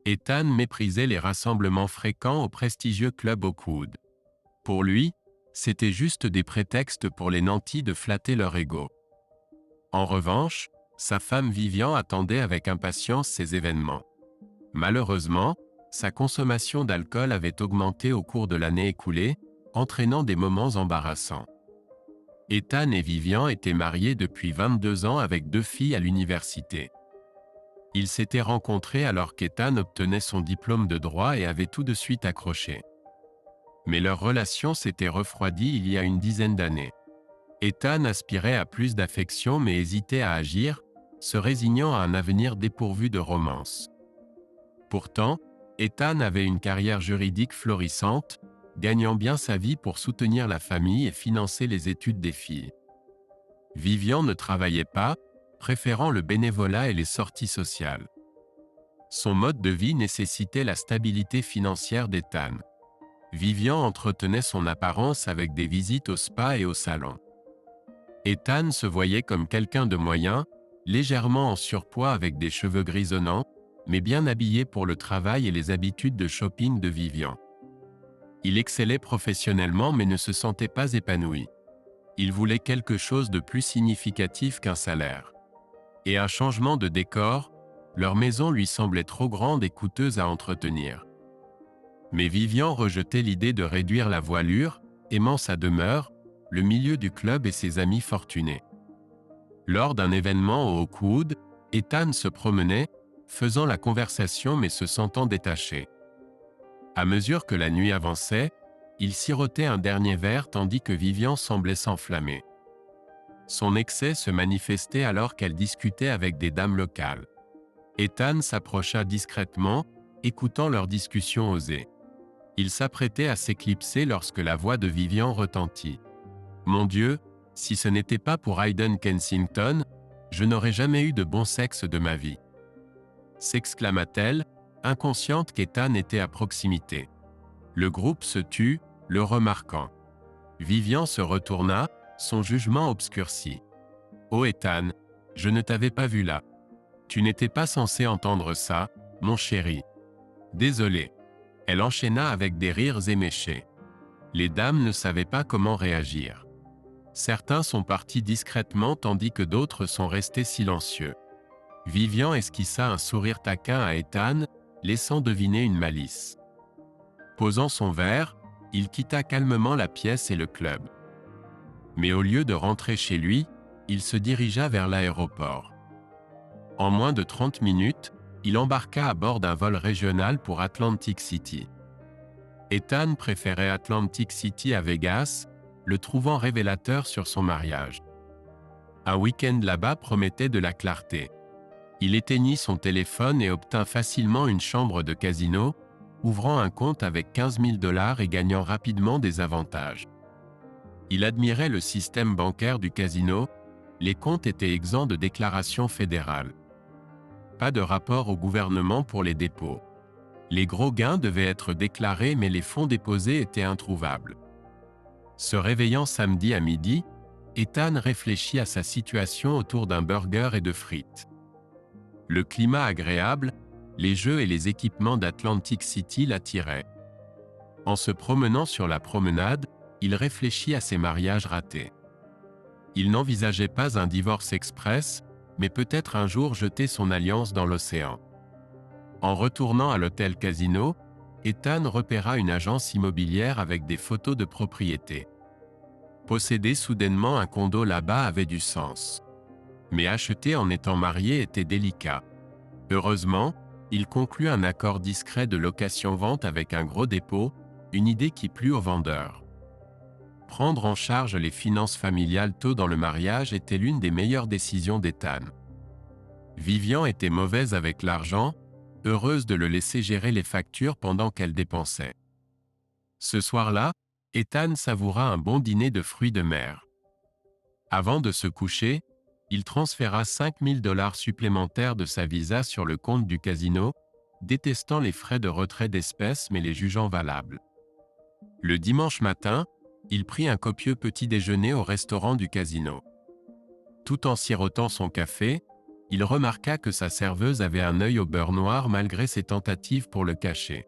Ethan méprisait les rassemblements fréquents au prestigieux club Oakwood. Pour lui, c'était juste des prétextes pour les nantis de flatter leur ego. En revanche, sa femme Vivian attendait avec impatience ces événements. Malheureusement, sa consommation d'alcool avait augmenté au cours de l'année écoulée, entraînant des moments embarrassants. Ethan et Vivian étaient mariés depuis 22 ans avec 2 filles à l'université. Ils s'étaient rencontrés alors qu'Ethan obtenait son diplôme de droit et avait tout de suite accroché. Mais leur relation s'était refroidie il y a une dizaine d'années. Ethan aspirait à plus d'affection mais hésitait à agir, se résignant à un avenir dépourvu de romance. Pourtant, Ethan avait une carrière juridique florissante, gagnant bien sa vie pour soutenir la famille et financer les études des filles. Vivian ne travaillait pas, préférant le bénévolat et les sorties sociales. Son mode de vie nécessitait la stabilité financière d'Ethan. Vivian entretenait son apparence avec des visites au spa et au salon. Ethan se voyait comme quelqu'un de moyen, légèrement en surpoids avec des cheveux grisonnants, mais bien habillé pour le travail et les habitudes de shopping de Vivian. Il excellait professionnellement mais ne se sentait pas épanoui. Il voulait quelque chose de plus significatif qu'un salaire. Et un changement de décor, leur maison lui semblait trop grande et coûteuse à entretenir. Mais Vivian rejetait l'idée de réduire la voilure, aimant sa demeure, le milieu du club et ses amis fortunés. Lors d'un événement au Oakwood, Ethan se promenait, faisant la conversation mais se sentant détaché. À mesure que la nuit avançait, il sirotait un dernier verre tandis que Vivian semblait s'enflammer. Son excès se manifestait alors qu'elle discutait avec des dames locales. Ethan s'approcha discrètement, écoutant leur discussion osée. Il s'apprêtait à s'éclipser lorsque la voix de Vivian retentit. « Mon Dieu, si ce n'était pas pour Hayden Kensington, je n'aurais jamais eu de bon sexe de ma vie. » s'exclama-t-elle, inconsciente qu'Ethan était à proximité. Le groupe se tut, le remarquant. Vivian se retourna, son jugement obscurci. « Oh Ethan, je ne t'avais pas vu là. Tu n'étais pas censé entendre ça, mon chéri. Désolé. » Elle enchaîna avec des rires éméchés. Les dames ne savaient pas comment réagir. Certains sont partis discrètement tandis que d'autres sont restés silencieux. Vivian esquissa un sourire taquin à Ethan, laissant deviner une malice. Posant son verre, il quitta calmement la pièce et le club. Mais au lieu de rentrer chez lui, il se dirigea vers l'aéroport. En moins de 30 minutes, il embarqua à bord d'un vol régional pour Atlantic City. Ethan préférait Atlantic City à Vegas, le trouvant révélateur sur son mariage. Un week-end là-bas promettait de la clarté. Il éteignit son téléphone et obtint facilement une chambre de casino, ouvrant un compte avec 15 000 $ et gagnant rapidement des avantages. Il admirait le système bancaire du casino, les comptes étaient exempts de déclaration fédérale. Pas de rapport au gouvernement pour les dépôts. Les gros gains devaient être déclarés mais les fonds déposés étaient introuvables. Se réveillant samedi à midi, Ethan réfléchit à sa situation autour d'un burger et de frites. Le climat agréable, les jeux et les équipements d'Atlantic City l'attiraient. En se promenant sur la promenade, il réfléchit à ses mariages ratés. Il n'envisageait pas un divorce express, mais peut-être un jour jeter son alliance dans l'océan. En retournant à l'hôtel Casino, Ethan repéra une agence immobilière avec des photos de propriété. Posséder soudainement un condo là-bas avait du sens. Mais acheter en étant marié était délicat. Heureusement, il conclut un accord discret de location-vente avec un gros dépôt, une idée qui plut au vendeur. Prendre en charge les finances familiales tôt dans le mariage était l'une des meilleures décisions d'Ethan. Vivian était mauvaise avec l'argent, heureuse de le laisser gérer les factures pendant qu'elle dépensait. Ce soir-là, Ethan savoura un bon dîner de fruits de mer. Avant de se coucher, il transféra 5 000 $ supplémentaires de sa visa sur le compte du casino, détestant les frais de retrait d'espèces mais les jugeant valables. Le dimanche matin, il prit un copieux petit déjeuner au restaurant du casino. Tout en sirotant son café, Il remarqua que sa serveuse avait un œil au beurre noir malgré ses tentatives pour le cacher.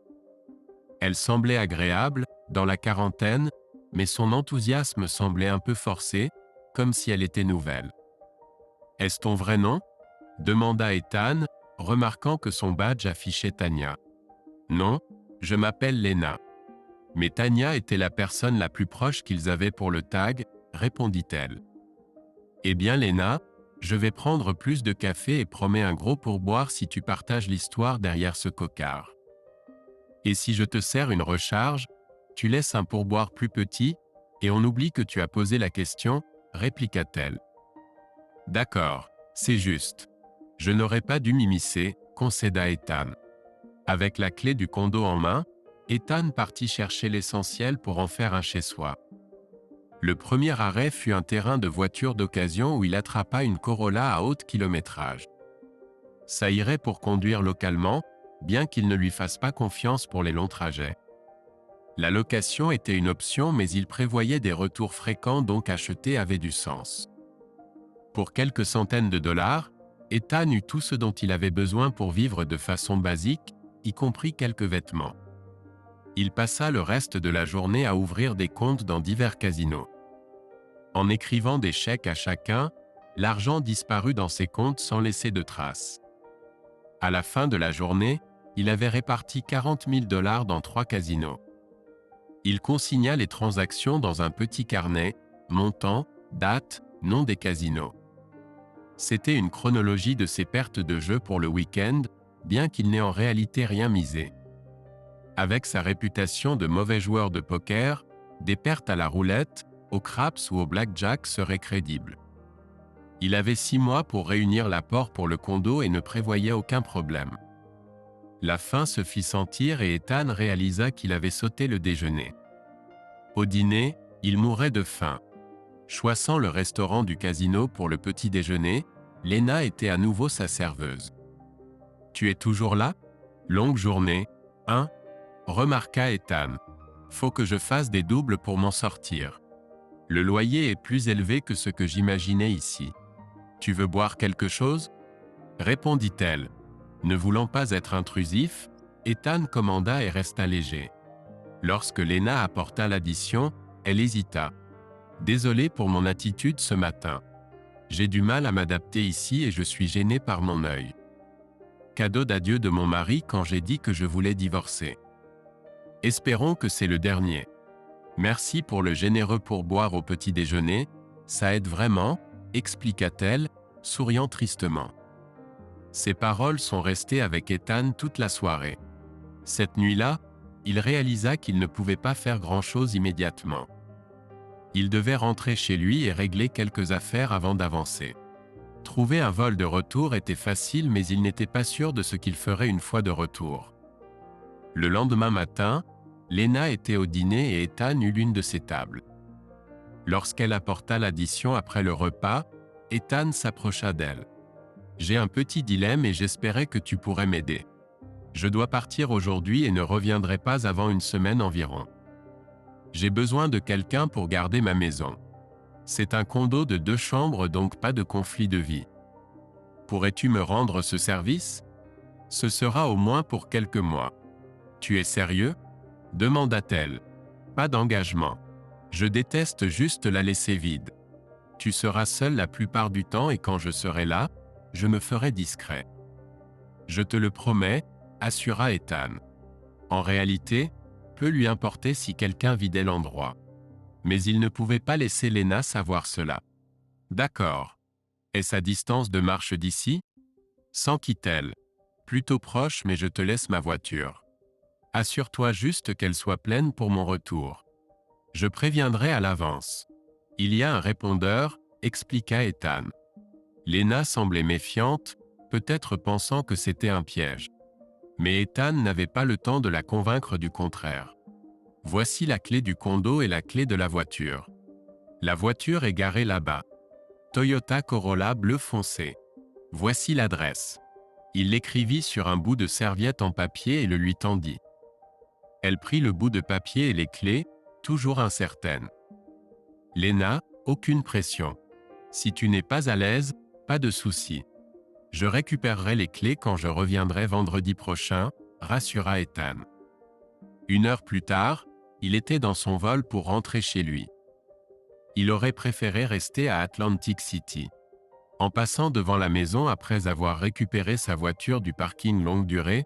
Elle semblait agréable, dans la quarantaine, mais son enthousiasme semblait un peu forcé, comme si elle était nouvelle. « Est-ce ton vrai nom ?» demanda Ethan, remarquant que son badge affichait Tanya. « Non, je m'appelle Lena. » Mais Tanya était la personne la plus proche qu'ils avaient pour le tag, répondit-elle. « Eh bien Lena, je vais prendre plus de café et promets un gros pourboire si tu partages l'histoire derrière ce cocard. Et si je te sers une recharge, tu laisses un pourboire plus petit, et on oublie que tu as posé la question, répliqua-t-elle. « D'accord, c'est juste. Je n'aurais pas dû m'immiscer, concéda Ethan. » Avec la clé du condo en main, Ethan partit chercher l'essentiel pour en faire un chez-soi. Le premier arrêt fut un terrain de voiture d'occasion où il attrapa une Corolla à haute kilométrage. Ça irait pour conduire localement, bien qu'il ne lui fasse pas confiance pour les longs trajets. La location était une option, mais il prévoyait des retours fréquents, donc acheter avait du sens. Pour quelques centaines de dollars, Ethan eut tout ce dont il avait besoin pour vivre de façon basique, y compris quelques vêtements. Il passa le reste de la journée à ouvrir des comptes dans divers casinos. En écrivant des chèques à chacun, l'argent disparut dans ses comptes sans laisser de traces. À la fin de la journée, il avait réparti 40 000 $ dans 3 casinos. Il consigna les transactions dans un petit carnet, montant, date, nom des casinos. C'était une chronologie de ses pertes de jeu pour le week-end, bien qu'il n'ait en réalité rien misé. Avec sa réputation de mauvais joueur de poker, des pertes à la roulette, au craps ou au blackjack seraient crédibles. Il avait 6 mois pour réunir l'apport pour le condo et ne prévoyait aucun problème. La faim se fit sentir et Ethan réalisa qu'il avait sauté le déjeuner. Au dîner, il mourait de faim. Choisissant le restaurant du casino pour le petit déjeuner, Lena était à nouveau sa serveuse. « Tu es toujours là ? Longue journée, hein ?» remarqua Ethan. « Faut que je fasse des doubles pour m'en sortir. Le loyer est plus élevé que ce que j'imaginais ici. Tu veux boire quelque chose ?» répondit-elle. Ne voulant pas être intrusif, Ethan commanda et resta léger. Lorsque Lena apporta l'addition, elle hésita. « Désolé pour mon attitude ce matin. J'ai du mal à m'adapter ici et je suis gênée par mon œil. Cadeau d'adieu de mon mari quand j'ai dit que je voulais divorcer. Espérons que c'est le dernier. Merci pour le généreux pourboire au petit déjeuner, ça aide vraiment, expliqua-t-elle, souriant tristement. » Ces paroles sont restées avec Ethan toute la soirée. Cette nuit-là, il réalisa qu'il ne pouvait pas faire grand-chose immédiatement. Il devait rentrer chez lui et régler quelques affaires avant d'avancer. Trouver un vol de retour était facile, mais il n'était pas sûr de ce qu'il ferait une fois de retour. Le lendemain matin, Lena était au dîner et Ethan eut l'une de ses tables. Lorsqu'elle apporta l'addition après le repas, Ethan s'approcha d'elle. « J'ai un petit dilemme et j'espérais que tu pourrais m'aider. Je dois partir aujourd'hui et ne reviendrai pas avant une semaine environ. J'ai besoin de quelqu'un pour garder ma maison. C'est un condo de 2 chambres, donc pas de conflit de vie. Pourrais-tu me rendre ce service ? Ce sera au moins pour quelques mois. Tu es sérieux ? demanda-t-elle. Pas d'engagement. Je déteste juste la laisser vide. Tu seras seul la plupart du temps et quand je serai là, je me ferai discret. Je te le promets, assura Ethan. En réalité, peu lui importait si quelqu'un vidait l'endroit. Mais il ne pouvait pas laisser Lena savoir cela. D'accord. Est-ce à distance de marche d'ici ? S'enquit-elle. Plutôt proche, mais je te laisse ma voiture. Assure-toi juste qu'elle soit pleine pour mon retour. Je préviendrai à l'avance. Il y a un répondeur, expliqua Ethan. Lena semblait méfiante, peut-être pensant que c'était un piège. Mais Ethan n'avait pas le temps de la convaincre du contraire. Voici la clé du condo et la clé de la voiture. La voiture est garée là-bas. Toyota Corolla bleu foncé. Voici l'adresse. Il l'écrivit sur un bout de serviette en papier et le lui tendit. Elle prit le bout de papier et les clés, toujours incertaine. Lena, aucune pression. Si tu n'es pas à l'aise, pas de souci. Je récupérerai les clés quand je reviendrai vendredi prochain, rassura Ethan. 1 heure plus tard, il était dans son vol pour rentrer chez lui. Il aurait préféré rester à Atlantic City. En passant devant la maison après avoir récupéré sa voiture du parking longue durée,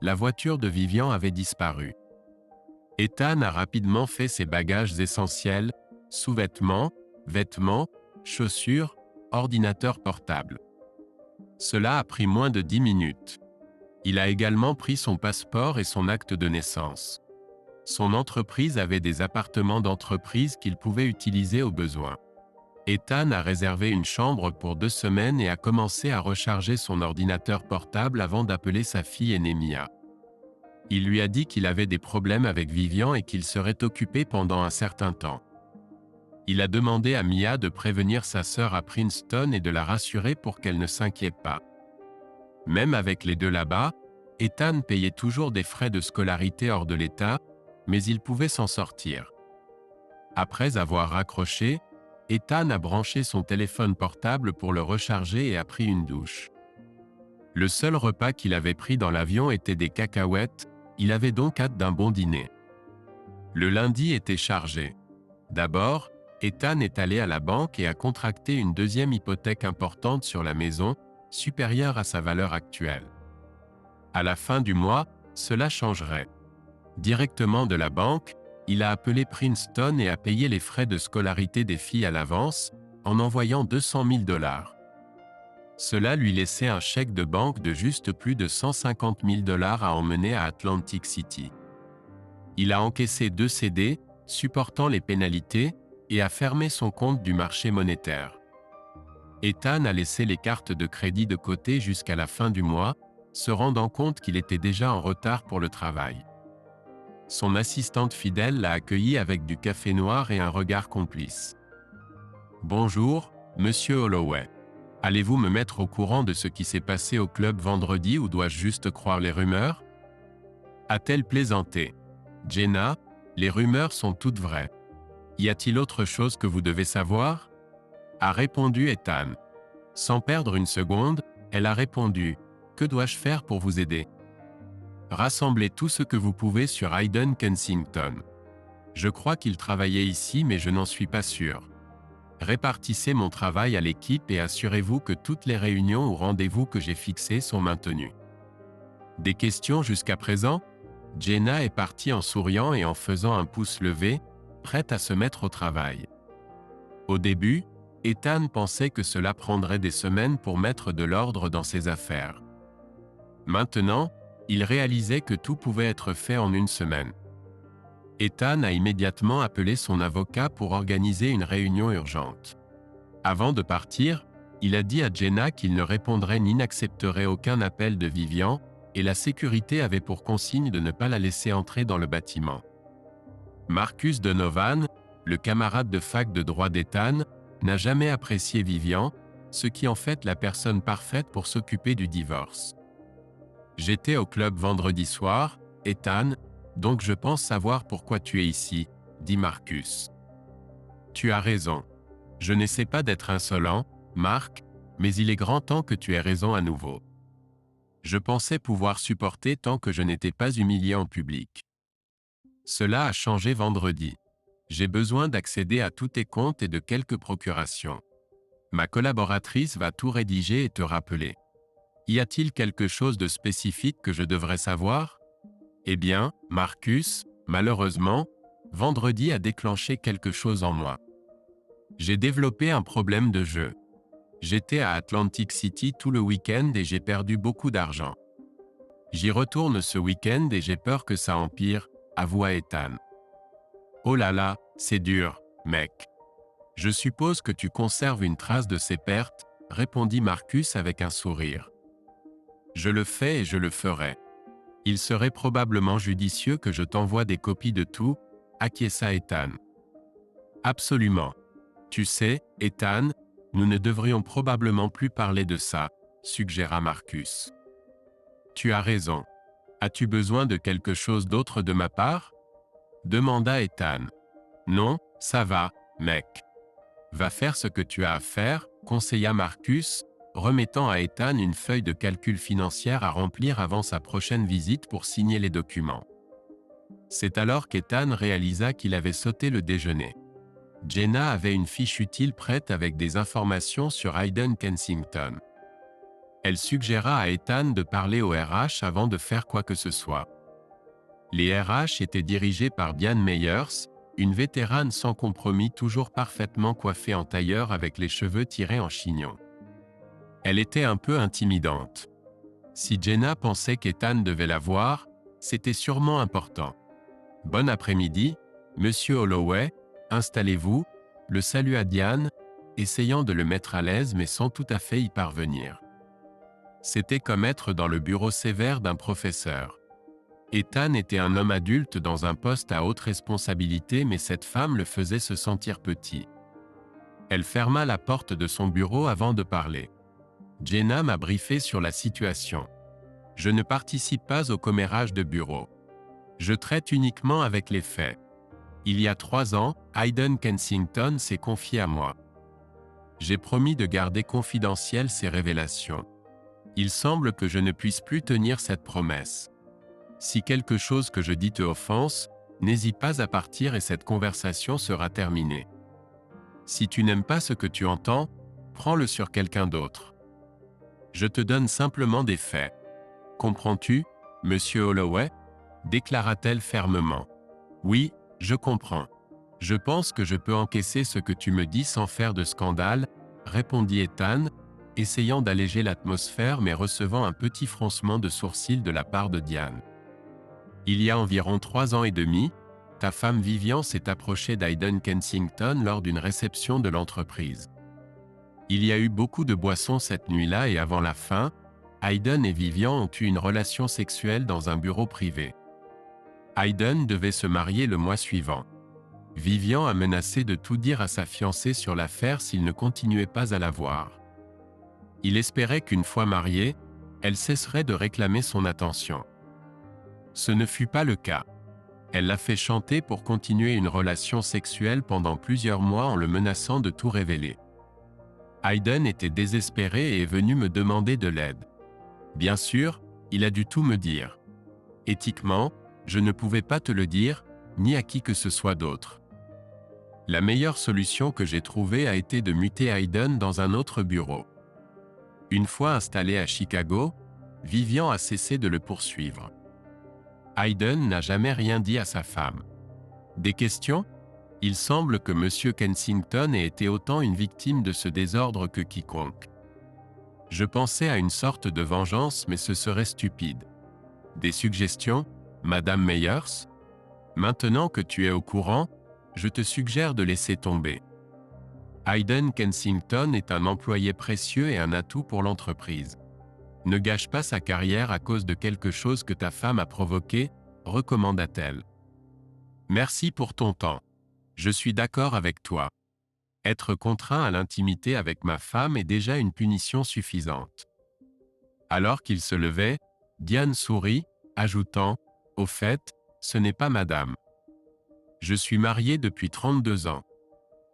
la voiture de Vivian avait disparu. Ethan a rapidement fait ses bagages essentiels, sous-vêtements, vêtements, chaussures, ordinateur portable. Cela a pris moins de 10 minutes. Il a également pris son passeport et son acte de naissance. Son entreprise avait des appartements d'entreprise qu'il pouvait utiliser au besoin. Ethan a réservé une chambre pour 2 semaines et a commencé à recharger son ordinateur portable avant d'appeler sa fille aînée Mia. Il lui a dit qu'il avait des problèmes avec Vivian et qu'il serait occupé pendant un certain temps. Il a demandé à Mia de prévenir sa sœur à Princeton et de la rassurer pour qu'elle ne s'inquiète pas. Même avec les deux là-bas, Ethan payait toujours des frais de scolarité hors de l'État, mais il pouvait s'en sortir. Après avoir raccroché, Ethan a branché son téléphone portable pour le recharger et a pris une douche. Le seul repas qu'il avait pris dans l'avion était des cacahuètes, il avait donc hâte d'un bon dîner. Le lundi était chargé. D'abord, Ethan est allé à la banque et a contracté une deuxième hypothèque importante sur la maison, supérieure à sa valeur actuelle. À la fin du mois, cela changerait. Directement de la banque, il a appelé Princeton et a payé les frais de scolarité des filles à l'avance, en envoyant 200 000 $. Cela lui laissait un chèque de banque de juste plus de 150 000 $ à emmener à Atlantic City. Il a encaissé 2 CD, supportant les pénalités, et a fermé son compte du marché monétaire. Ethan a laissé les cartes de crédit de côté jusqu'à la fin du mois, se rendant compte qu'il était déjà en retard pour le travail. Son assistante fidèle l'a accueilli avec du café noir et un regard complice. « Bonjour, monsieur Holloway. Allez-vous me mettre au courant de ce qui s'est passé au club vendredi ou dois-je juste croire les rumeurs ?» A-t-elle plaisanté. « Jenna, les rumeurs sont toutes vraies. Y a-t-il autre chose que vous devez savoir ?» a répondu Ethan. Sans perdre une seconde, elle a répondu « Que dois-je faire pour vous aider ?» Rassemblez tout ce que vous pouvez sur Hayden Kensington. Je crois qu'il travaillait ici mais je n'en suis pas sûr. Répartissez mon travail à l'équipe et assurez-vous que toutes les réunions ou rendez-vous que j'ai fixés sont maintenus. Des questions jusqu'à présent ? Jenna est partie en souriant et en faisant un pouce levé, prête à se mettre au travail. Au début, Ethan pensait que cela prendrait des semaines pour mettre de l'ordre dans ses affaires. Maintenant, il réalisait que tout pouvait être fait en 1 semaine. Ethan a immédiatement appelé son avocat pour organiser une réunion urgente. Avant de partir, il a dit à Jenna qu'il ne répondrait ni n'accepterait aucun appel de Vivian, et la sécurité avait pour consigne de ne pas la laisser entrer dans le bâtiment. Marcus Donovan, le camarade de fac de droit d'Ethan, n'a jamais apprécié Vivian, ce qui en fait la personne parfaite pour s'occuper du divorce. J'étais au club vendredi soir, Ethan, donc je pense savoir pourquoi tu es ici, dit Marcus. Tu as raison. Je n'essaie pas d'être insolent, Marc, mais il est grand temps que tu aies raison à nouveau. Je pensais pouvoir supporter tant que je n'étais pas humilié en public. Cela a changé vendredi. J'ai besoin d'accéder à tous tes comptes et de quelques procurations. Ma collaboratrice va tout rédiger et te rappeler. Y a-t-il quelque chose de spécifique que je devrais savoir ? Eh bien, Marcus, malheureusement, vendredi a déclenché quelque chose en moi. J'ai développé un problème de jeu. J'étais à Atlantic City tout le week-end et j'ai perdu beaucoup d'argent. J'y retourne ce week-end et j'ai peur que ça empire, avoua Ethan. Oh là là, c'est dur, mec. Je suppose que tu conserves une trace de ces pertes, répondit Marcus avec un sourire. Je le fais et je le ferai. Il serait probablement judicieux que je t'envoie des copies de tout, acquiesça Ethan. Absolument. Tu sais, Ethan, nous ne devrions probablement plus parler de ça, suggéra Marcus. Tu as raison. As-tu besoin de quelque chose d'autre de ma part ? Demanda Ethan. Non, ça va, mec. Va faire ce que tu as à faire, conseilla Marcus, remettant à Ethan une feuille de calcul financière à remplir avant sa prochaine visite pour signer les documents. C'est alors qu'Ethan réalisa qu'il avait sauté le déjeuner. Jenna avait une fiche utile prête avec des informations sur Hayden Kensington. Elle suggéra à Ethan de parler au RH avant de faire quoi que ce soit. Les RH étaient dirigés par Diane Meyers, une vétérane sans compromis toujours parfaitement coiffée en tailleur avec les cheveux tirés en chignon. Elle était un peu intimidante. Si Jenna pensait qu'Ethan devait la voir, c'était sûrement important. « Bon après-midi, Monsieur Holloway, installez-vous », le salua Diane, essayant de le mettre à l'aise mais sans tout à fait y parvenir. C'était comme être dans le bureau sévère d'un professeur. Ethan était un homme adulte dans un poste à haute responsabilité mais cette femme le faisait se sentir petit. Elle ferma la porte de son bureau avant de parler. « Jenna m'a briefé sur la situation. Je ne participe pas au commérage de bureau. Je traite uniquement avec les faits. Il y a 3 ans, Hayden Kensington s'est confié à moi. J'ai promis de garder confidentielles ces révélations. Il semble que je ne puisse plus tenir cette promesse. Si quelque chose que je dis te offense, n'hésite pas à partir et cette conversation sera terminée. Si tu n'aimes pas ce que tu entends, prends-le sur quelqu'un d'autre. Je te donne simplement des faits. Comprends-tu, Monsieur Holloway ?» déclara-t-elle fermement. « Oui, je comprends. Je pense que je peux encaisser ce que tu me dis sans faire de scandale, » répondit Ethan, essayant d'alléger l'atmosphère mais recevant un petit froncement de sourcils de la part de Diane. « Il y a environ 3 ans et demi, ta femme Vivian s'est approchée d'Hayden Kensington lors d'une réception de l'entreprise. Il y a eu beaucoup de boissons cette nuit-là et avant la fin, Hayden et Vivian ont eu une relation sexuelle dans un bureau privé. Hayden devait se marier le mois suivant. Vivian a menacé de tout dire à sa fiancée sur l'affaire s'il ne continuait pas à la voir. Il espérait qu'une fois mariée, elle cesserait de réclamer son attention. Ce ne fut pas le cas. Elle l'a fait chanter pour continuer une relation sexuelle pendant plusieurs mois en le menaçant de tout révéler. Hayden était désespéré et est venu me demander de l'aide. Bien sûr, il a dû tout me dire. Éthiquement, je ne pouvais pas te le dire, ni à qui que ce soit d'autre. La meilleure solution que j'ai trouvée a été de muter Hayden dans un autre bureau. Une fois installé à Chicago, Vivian a cessé de le poursuivre. Hayden n'a jamais rien dit à sa femme. Des questions ? Il semble que M. Kensington ait été autant une victime de ce désordre que quiconque. Je pensais à une sorte de vengeance mais ce serait stupide. Des suggestions, Madame Meyers ? Maintenant que tu es au courant, je te suggère de laisser tomber. Hayden Kensington est un employé précieux et un atout pour l'entreprise. Ne gâche pas sa carrière à cause de quelque chose que ta femme a provoqué, recommanda-t-elle. Merci pour ton temps. Je suis d'accord avec toi. Être contraint à l'intimité avec ma femme est déjà une punition suffisante. Alors qu'il se levait, Diane sourit, ajoutant « Au fait, ce n'est pas madame. Je suis marié depuis 32 ans. »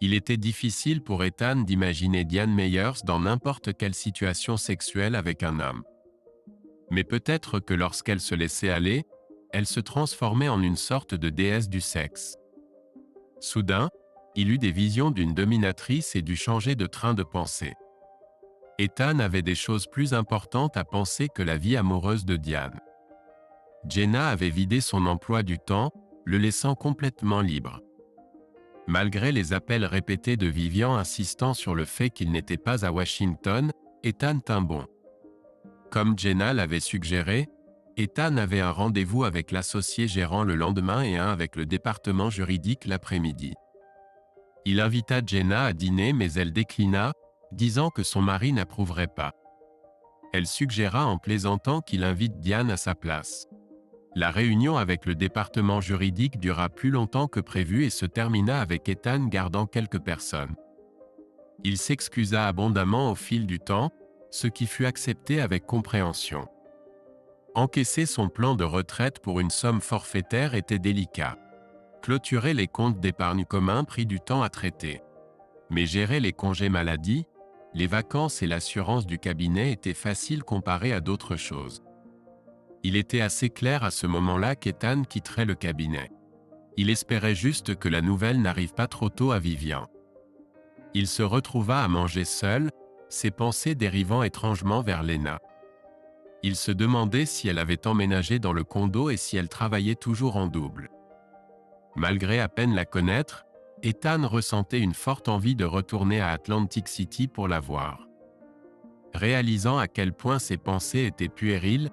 Il était difficile pour Ethan d'imaginer Diane Meyers dans n'importe quelle situation sexuelle avec un homme. Mais peut-être que lorsqu'elle se laissait aller, elle se transformait en une sorte de déesse du sexe. Soudain, il eut des visions d'une dominatrice et dut changer de train de pensée. Ethan avait des choses plus importantes à penser que la vie amoureuse de Diane. Jenna avait vidé son emploi du temps, le laissant complètement libre. Malgré les appels répétés de Vivian insistant sur le fait qu'il n'était pas à Washington, Ethan tint bon. Comme Jenna l'avait suggéré, Ethan avait un rendez-vous avec l'associé gérant le lendemain et un avec le département juridique l'après-midi. Il invita Jenna à dîner mais elle déclina, disant que son mari n'approuverait pas. Elle suggéra en plaisantant qu'il invite Diane à sa place. La réunion avec le département juridique dura plus longtemps que prévu et se termina avec Ethan gardant quelques personnes. Il s'excusa abondamment au fil du temps, ce qui fut accepté avec compréhension. Encaisser son plan de retraite pour une somme forfaitaire était délicat. Clôturer les comptes d'épargne commun prit du temps à traiter. Mais gérer les congés maladie, les vacances et l'assurance du cabinet étaient faciles comparés à d'autres choses. Il était assez clair à ce moment-là qu'Ethan quitterait le cabinet. Il espérait juste que la nouvelle n'arrive pas trop tôt à Vivian. Il se retrouva à manger seul, ses pensées dérivant étrangement vers Lena. Il se demandait si elle avait emménagé dans le condo et si elle travaillait toujours en double. Malgré à peine la connaître, Ethan ressentait une forte envie de retourner à Atlantic City pour la voir. Réalisant à quel point ses pensées étaient puériles,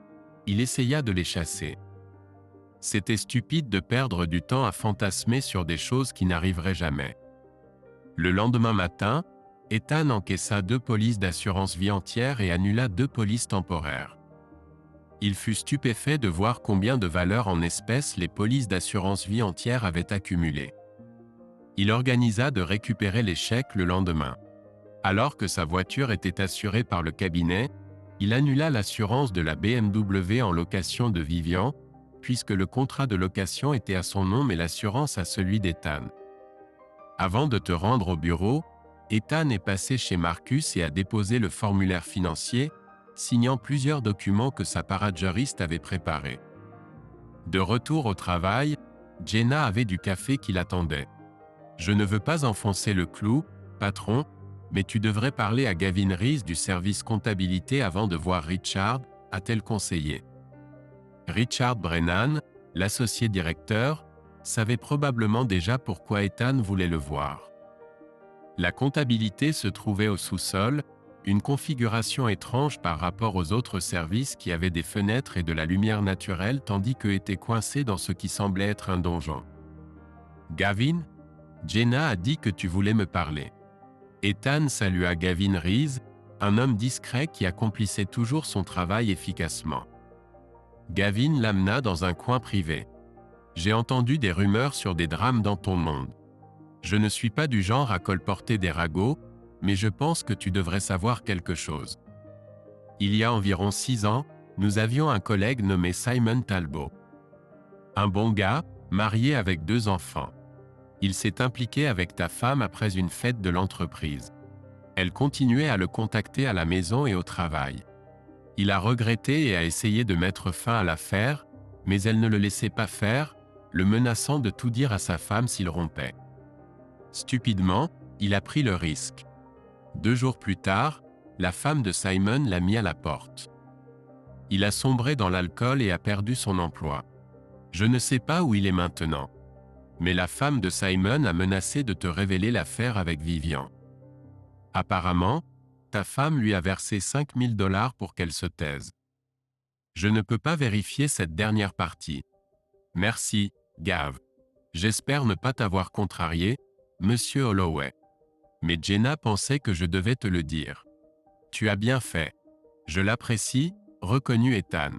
il essaya de les chasser. C'était stupide de perdre du temps à fantasmer sur des choses qui n'arriveraient jamais. Le lendemain matin, Ethan encaissa 2 polices d'assurance vie entière et annula 2 polices temporaires. Il fut stupéfait de voir combien de valeurs en espèces les polices d'assurance vie entière avaient accumulées. Il organisa de récupérer les chèques le lendemain. Alors que sa voiture était assurée par le cabinet, il annula l'assurance de la BMW en location de Vivian, puisque le contrat de location était à son nom mais l'assurance à celui d'Ethan. Avant de te rendre au bureau, Ethan est passé chez Marcus et a déposé le formulaire financier, signant plusieurs documents que sa paradjuriste avait préparés. De retour au travail, Jenna avait du café qui l'attendait. « Je ne veux pas enfoncer le clou, patron, mais tu devrais parler à Gavin Reese du service comptabilité avant de voir Richard, a-t-elle conseillé. Richard Brennan, l'associé directeur, savait probablement déjà pourquoi Ethan voulait le voir. La comptabilité se trouvait au sous-sol, une configuration étrange par rapport aux autres services qui avaient des fenêtres et de la lumière naturelle tandis qu'eux étaient coincés dans ce qui semblait être un donjon. « Gavin, Jenna a dit que tu voulais me parler. » Ethan salua Gavin Reese, un homme discret qui accomplissait toujours son travail efficacement. Gavin l'amena dans un coin privé. « J'ai entendu des rumeurs sur des drames dans ton monde. Je ne suis pas du genre à colporter des ragots, mais je pense que tu devrais savoir quelque chose. Il y a environ 6 ans, nous avions un collègue nommé Simon Talbot. Un bon gars, marié avec 2 enfants. Il s'est impliqué avec ta femme après une fête de l'entreprise. Elle continuait à le contacter à la maison et au travail. Il a regretté et a essayé de mettre fin à l'affaire, mais elle ne le laissait pas faire, le menaçant de tout dire à sa femme s'il rompait. Stupidement, il a pris le risque. 2 jours plus tard, la femme de Simon l'a mis à la porte. Il a sombré dans l'alcool et a perdu son emploi. Je ne sais pas où il est maintenant. Mais la femme de Simon a menacé de te révéler l'affaire avec Vivian. Apparemment, ta femme lui a versé $5 000 pour qu'elle se taise. Je ne peux pas vérifier cette dernière partie. Merci, Gav. J'espère ne pas t'avoir contrarié, Monsieur Holloway. Mais Jenna pensait que je devais te le dire. Tu as bien fait. Je l'apprécie, reconnut Ethan.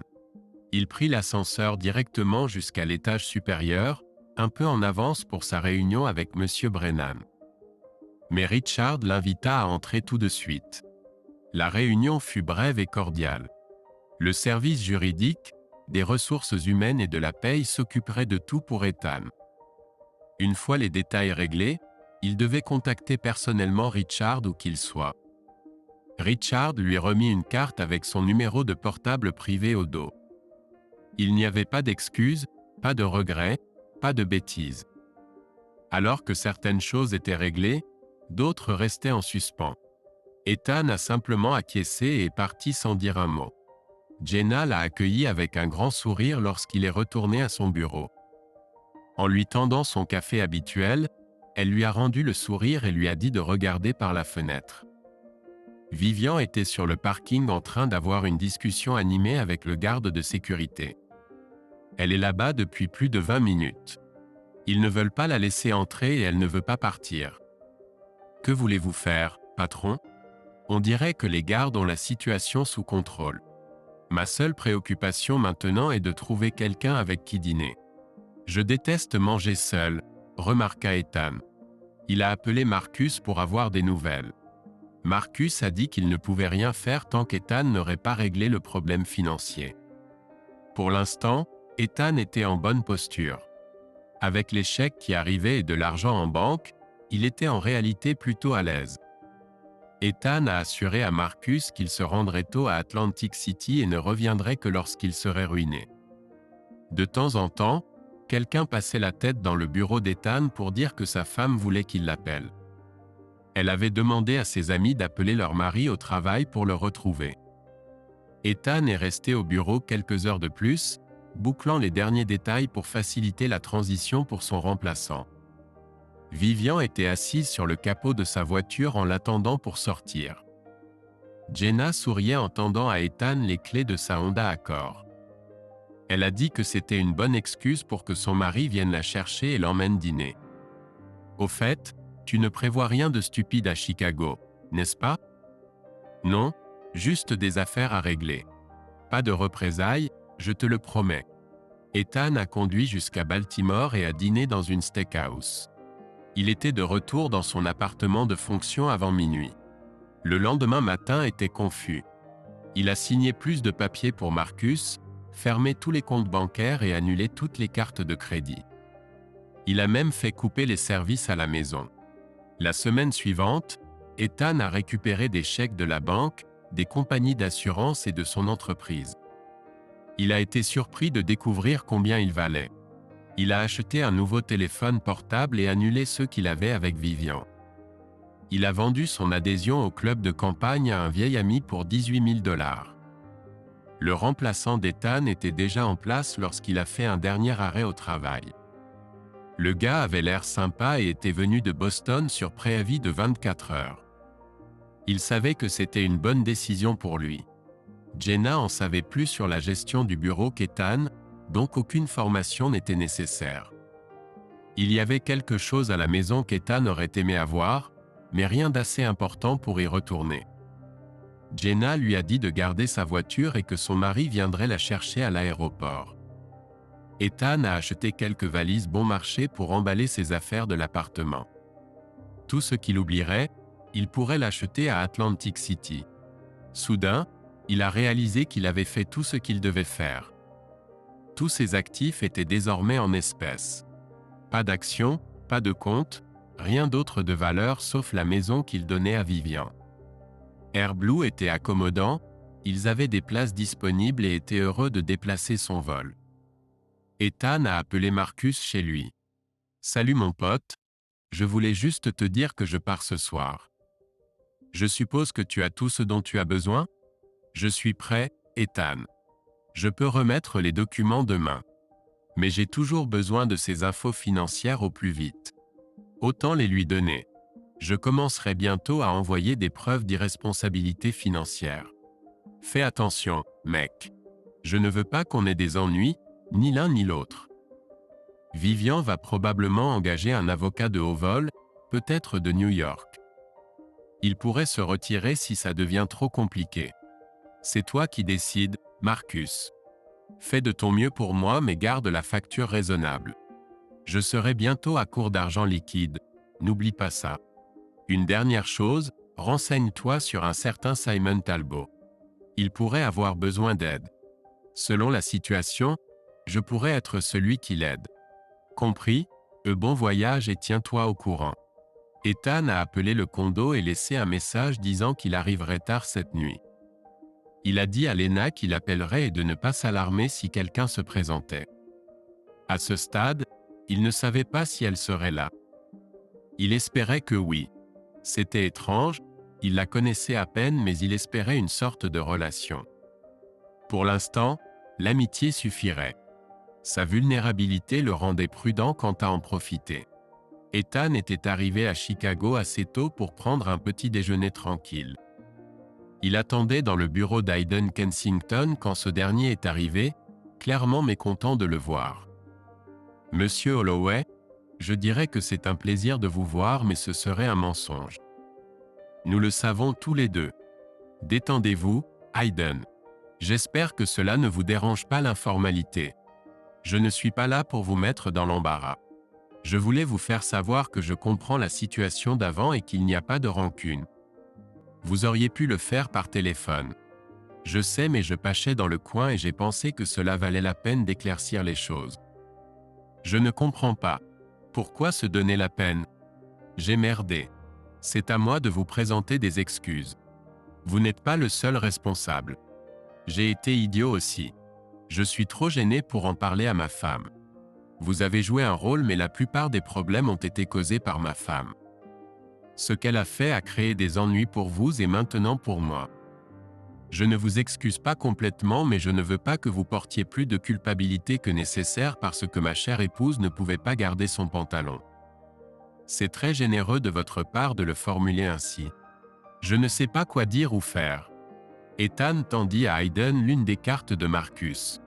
Il prit l'ascenseur directement jusqu'à l'étage supérieur, un peu en avance pour sa réunion avec Monsieur Brennan. Mais Richard l'invita à entrer tout de suite. La réunion fut brève et cordiale. Le service juridique, des ressources humaines et de la paye s'occuperait de tout pour Ethan. Une fois les détails réglés, il devait contacter personnellement Richard où qu'il soit. Richard lui remit une carte avec son numéro de portable privé au dos. Il n'y avait pas d'excuses, pas de regrets, pas de bêtises. Alors que certaines choses étaient réglées, d'autres restaient en suspens. Ethan a simplement acquiescé et est parti sans dire un mot. Jenna l'a accueilli avec un grand sourire lorsqu'il est retourné à son bureau. En lui tendant son café habituel, elle lui a rendu le sourire et lui a dit de regarder par la fenêtre. Vivian était sur le parking en train d'avoir une discussion animée avec le garde de sécurité. Elle est là-bas depuis plus de 20 minutes. Ils ne veulent pas la laisser entrer et elle ne veut pas partir. Que voulez-vous faire, patron? On dirait que les gardes ont la situation sous contrôle. Ma seule préoccupation maintenant est de trouver quelqu'un avec qui dîner. Je déteste manger seul, remarqua Ethan. Il a appelé Marcus pour avoir des nouvelles. Marcus a dit qu'il ne pouvait rien faire tant qu'Ethan n'aurait pas réglé le problème financier. Pour l'instant, Ethan était en bonne posture. Avec les chèques qui arrivaient et de l'argent en banque, il était en réalité plutôt à l'aise. Ethan a assuré à Marcus qu'il se rendrait tôt à Atlantic City et ne reviendrait que lorsqu'il serait ruiné. De temps en temps, quelqu'un passait la tête dans le bureau d'Ethan pour dire que sa femme voulait qu'il l'appelle. Elle avait demandé à ses amis d'appeler leur mari au travail pour le retrouver. Ethan est resté au bureau quelques heures de plus, bouclant les derniers détails pour faciliter la transition pour son remplaçant. Vivian était assise sur le capot de sa voiture en l'attendant pour sortir. Jenna souriait en tendant à Ethan les clés de sa Honda Accord. Elle a dit que c'était une bonne excuse pour que son mari vienne la chercher et l'emmène dîner. Au fait, tu ne prévois rien de stupide à Chicago, n'est-ce pas? Non, juste des affaires à régler. Pas de représailles, je te le promets. Ethan a conduit jusqu'à Baltimore et a dîné dans une steakhouse. Il était de retour dans son appartement de fonction avant minuit. Le lendemain matin était confus. Il a signé plus de papiers pour Marcus, fermé tous les comptes bancaires et annulé toutes les cartes de crédit. Il a même fait couper les services à la maison. La semaine suivante, Ethan a récupéré des chèques de la banque, des compagnies d'assurance et de son entreprise. Il a été surpris de découvrir combien il valait. Il a acheté un nouveau téléphone portable et annulé ceux qu'il avait avec Vivian. Il a vendu son adhésion au club de campagne à un vieil ami pour 18 000 $. Le remplaçant d'Ethan était déjà en place lorsqu'il a fait un dernier arrêt au travail. Le gars avait l'air sympa et était venu de Boston sur préavis de 24 heures. Il savait que c'était une bonne décision pour lui. Jenna en savait plus sur la gestion du bureau qu'Ethan, donc aucune formation n'était nécessaire. Il y avait quelque chose à la maison qu'Ethan aurait aimé avoir, mais rien d'assez important pour y retourner. Jenna lui a dit de garder sa voiture et que son mari viendrait la chercher à l'aéroport. Ethan a acheté quelques valises bon marché pour emballer ses affaires de l'appartement. Tout ce qu'il oublierait, il pourrait l'acheter à Atlantic City. Soudain, il a réalisé qu'il avait fait tout ce qu'il devait faire. Tous ses actifs étaient désormais en espèces. Pas d'actions, pas de compte, rien d'autre de valeur sauf la maison qu'il donnait à Vivian. AirBlue était accommodant, ils avaient des places disponibles et étaient heureux de déplacer son vol. Ethan a appelé Marcus chez lui. « Salut mon pote, je voulais juste te dire que je pars ce soir. Je suppose que tu as tout ce dont tu as besoin? Je suis prêt, Ethan. Je peux remettre les documents demain. Mais j'ai toujours besoin de ces infos financières au plus vite. Autant les lui donner. Je commencerai bientôt à envoyer des preuves d'irresponsabilité financière. Fais attention, mec. Je ne veux pas qu'on ait des ennuis, ni l'un ni l'autre. Vivian va probablement engager un avocat de haut vol, peut-être de New York. Il pourrait se retirer si ça devient trop compliqué. C'est toi qui décides, Marcus. Fais de ton mieux pour moi mais garde la facture raisonnable. Je serai bientôt à court d'argent liquide, n'oublie pas ça. Une dernière chose, renseigne-toi sur un certain Simon Talbot. Il pourrait avoir besoin d'aide. Selon la situation, je pourrais être celui qui l'aide. Compris? Bon voyage et tiens-toi au courant. Ethan a appelé le condo et laissé un message disant qu'il arriverait tard cette nuit. Il a dit à Lena qu'il appellerait et de ne pas s'alarmer si quelqu'un se présentait. À ce stade, il ne savait pas si elle serait là. Il espérait que oui. C'était étrange, il la connaissait à peine mais il espérait une sorte de relation. Pour l'instant, l'amitié suffirait. Sa vulnérabilité le rendait prudent quant à en profiter. Ethan était arrivé à Chicago assez tôt pour prendre un petit déjeuner tranquille. Il attendait dans le bureau d'Aiden Kensington quand ce dernier est arrivé, clairement mécontent de le voir. « Monsieur Holloway, je dirais que c'est un plaisir de vous voir mais ce serait un mensonge. Nous le savons tous les deux. Détendez-vous, Aiden. J'espère que cela ne vous dérange pas l'informalité. Je ne suis pas là pour vous mettre dans l'embarras. Je voulais vous faire savoir que je comprends la situation d'avant et qu'il n'y a pas de rancune. Vous auriez pu le faire par téléphone. Je sais mais je pâchais dans le coin et j'ai pensé que cela valait la peine d'éclaircir les choses. Je ne comprends pas. Pourquoi se donner la peine? J'ai merdé. C'est à moi de vous présenter des excuses. Vous n'êtes pas le seul responsable. J'ai été idiot aussi. Je suis trop gêné pour en parler à ma femme. Vous avez joué un rôle, mais la plupart des problèmes ont été causés par ma femme. Ce qu'elle a fait a créé des ennuis pour vous et maintenant pour moi. Je ne vous excuse pas complètement, mais je ne veux pas que vous portiez plus de culpabilité que nécessaire parce que ma chère épouse ne pouvait pas garder son pantalon. C'est très généreux de votre part de le formuler ainsi. Je ne sais pas quoi dire ou faire. Ethan tendit à Hayden l'une des cartes de Marcus.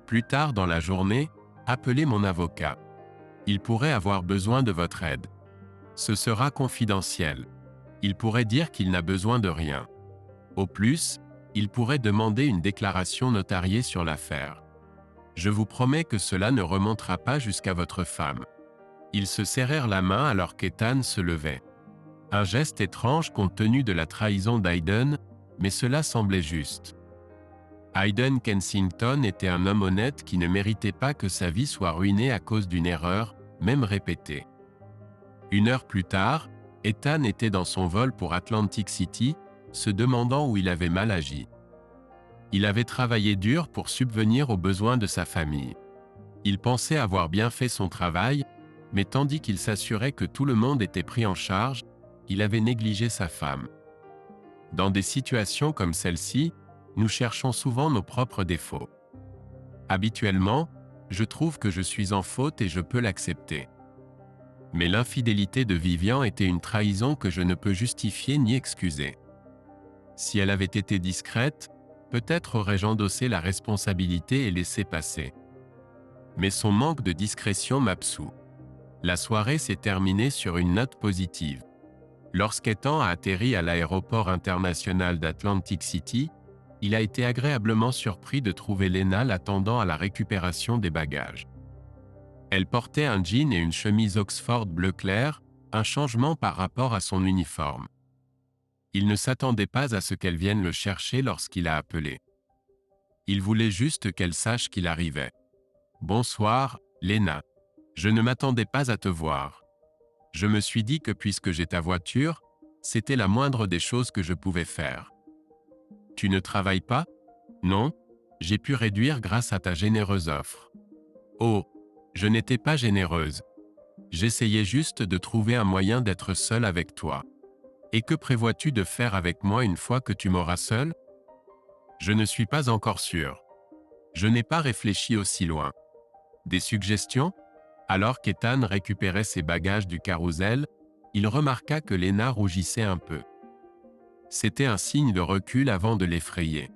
Plus tard dans la journée, appelez mon avocat. Il pourrait avoir besoin de votre aide. Ce sera confidentiel. Il pourrait dire qu'il n'a besoin de rien. Au plus, il pourrait demander une déclaration notariée sur l'affaire. Je vous promets que cela ne remontera pas jusqu'à votre femme. Ils se serrèrent la main alors qu'Ethan se levait. Un geste étrange compte tenu de la trahison d'Hayden, mais cela semblait juste. Hayden Kensington était un homme honnête qui ne méritait pas que sa vie soit ruinée à cause d'une erreur, même répétée. Une heure plus tard, Ethan était dans son vol pour Atlantic City, se demandant où il avait mal agi. Il avait travaillé dur pour subvenir aux besoins de sa famille. Il pensait avoir bien fait son travail, mais tandis qu'il s'assurait que tout le monde était pris en charge, il avait négligé sa femme. Dans des situations comme celle-ci, nous cherchons souvent nos propres défauts. Habituellement, je trouve que je suis en faute et je peux l'accepter. Mais l'infidélité de Vivian était une trahison que je ne peux justifier ni excuser. Si elle avait été discrète, peut-être aurais-je endossé la responsabilité et laissé passer. Mais son manque de discrétion m'absout. La soirée s'est terminée sur une note positive. Lorsqu'Ethan a atterri à l'aéroport international d'Atlantic City, il a été agréablement surpris de trouver Lena l'attendant à la récupération des bagages. Elle portait un jean et une chemise Oxford bleu clair, un changement par rapport à son uniforme. Il ne s'attendait pas à ce qu'elle vienne le chercher lorsqu'il a appelé. Il voulait juste qu'elle sache qu'il arrivait. « Bonsoir, Lena. Je ne m'attendais pas à te voir. Je me suis dit que puisque j'ai ta voiture, c'était la moindre des choses que je pouvais faire. Tu ne travailles pas? Non, j'ai pu réduire grâce à ta généreuse offre. Oh, je n'étais pas généreuse. J'essayais juste de trouver un moyen d'être seule avec toi. Et que prévois-tu de faire avec moi une fois que tu m'auras seule? Je ne suis pas encore sûre. Je n'ai pas réfléchi aussi loin. Des suggestions? Alors qu'Ethan récupérait ses bagages du carrousel, il remarqua que Lena rougissait un peu. C'était un signe de recul avant de l'effrayer.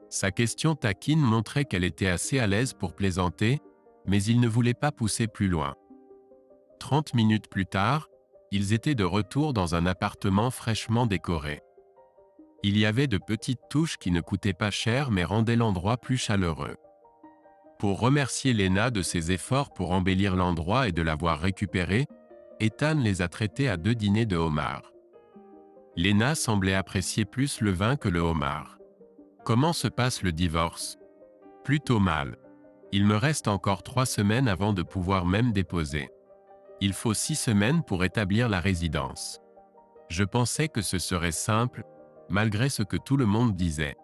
Sa question taquine montrait qu'elle était assez à l'aise pour plaisanter, mais il ne voulait pas pousser plus loin. 30 minutes plus tard, ils étaient de retour dans un appartement fraîchement décoré. Il y avait de petites touches qui ne coûtaient pas cher mais rendaient l'endroit plus chaleureux. Pour remercier Lena de ses efforts pour embellir l'endroit et de l'avoir récupéré, Ethan les a traités à 2 dîners de homard. Lena semblait apprécier plus le vin que le homard. Comment se passe le divorce? Plutôt mal. Il me reste encore 3 semaines avant de pouvoir même déposer. Il faut 6 semaines pour établir la résidence. Je pensais que ce serait simple, malgré ce que tout le monde disait.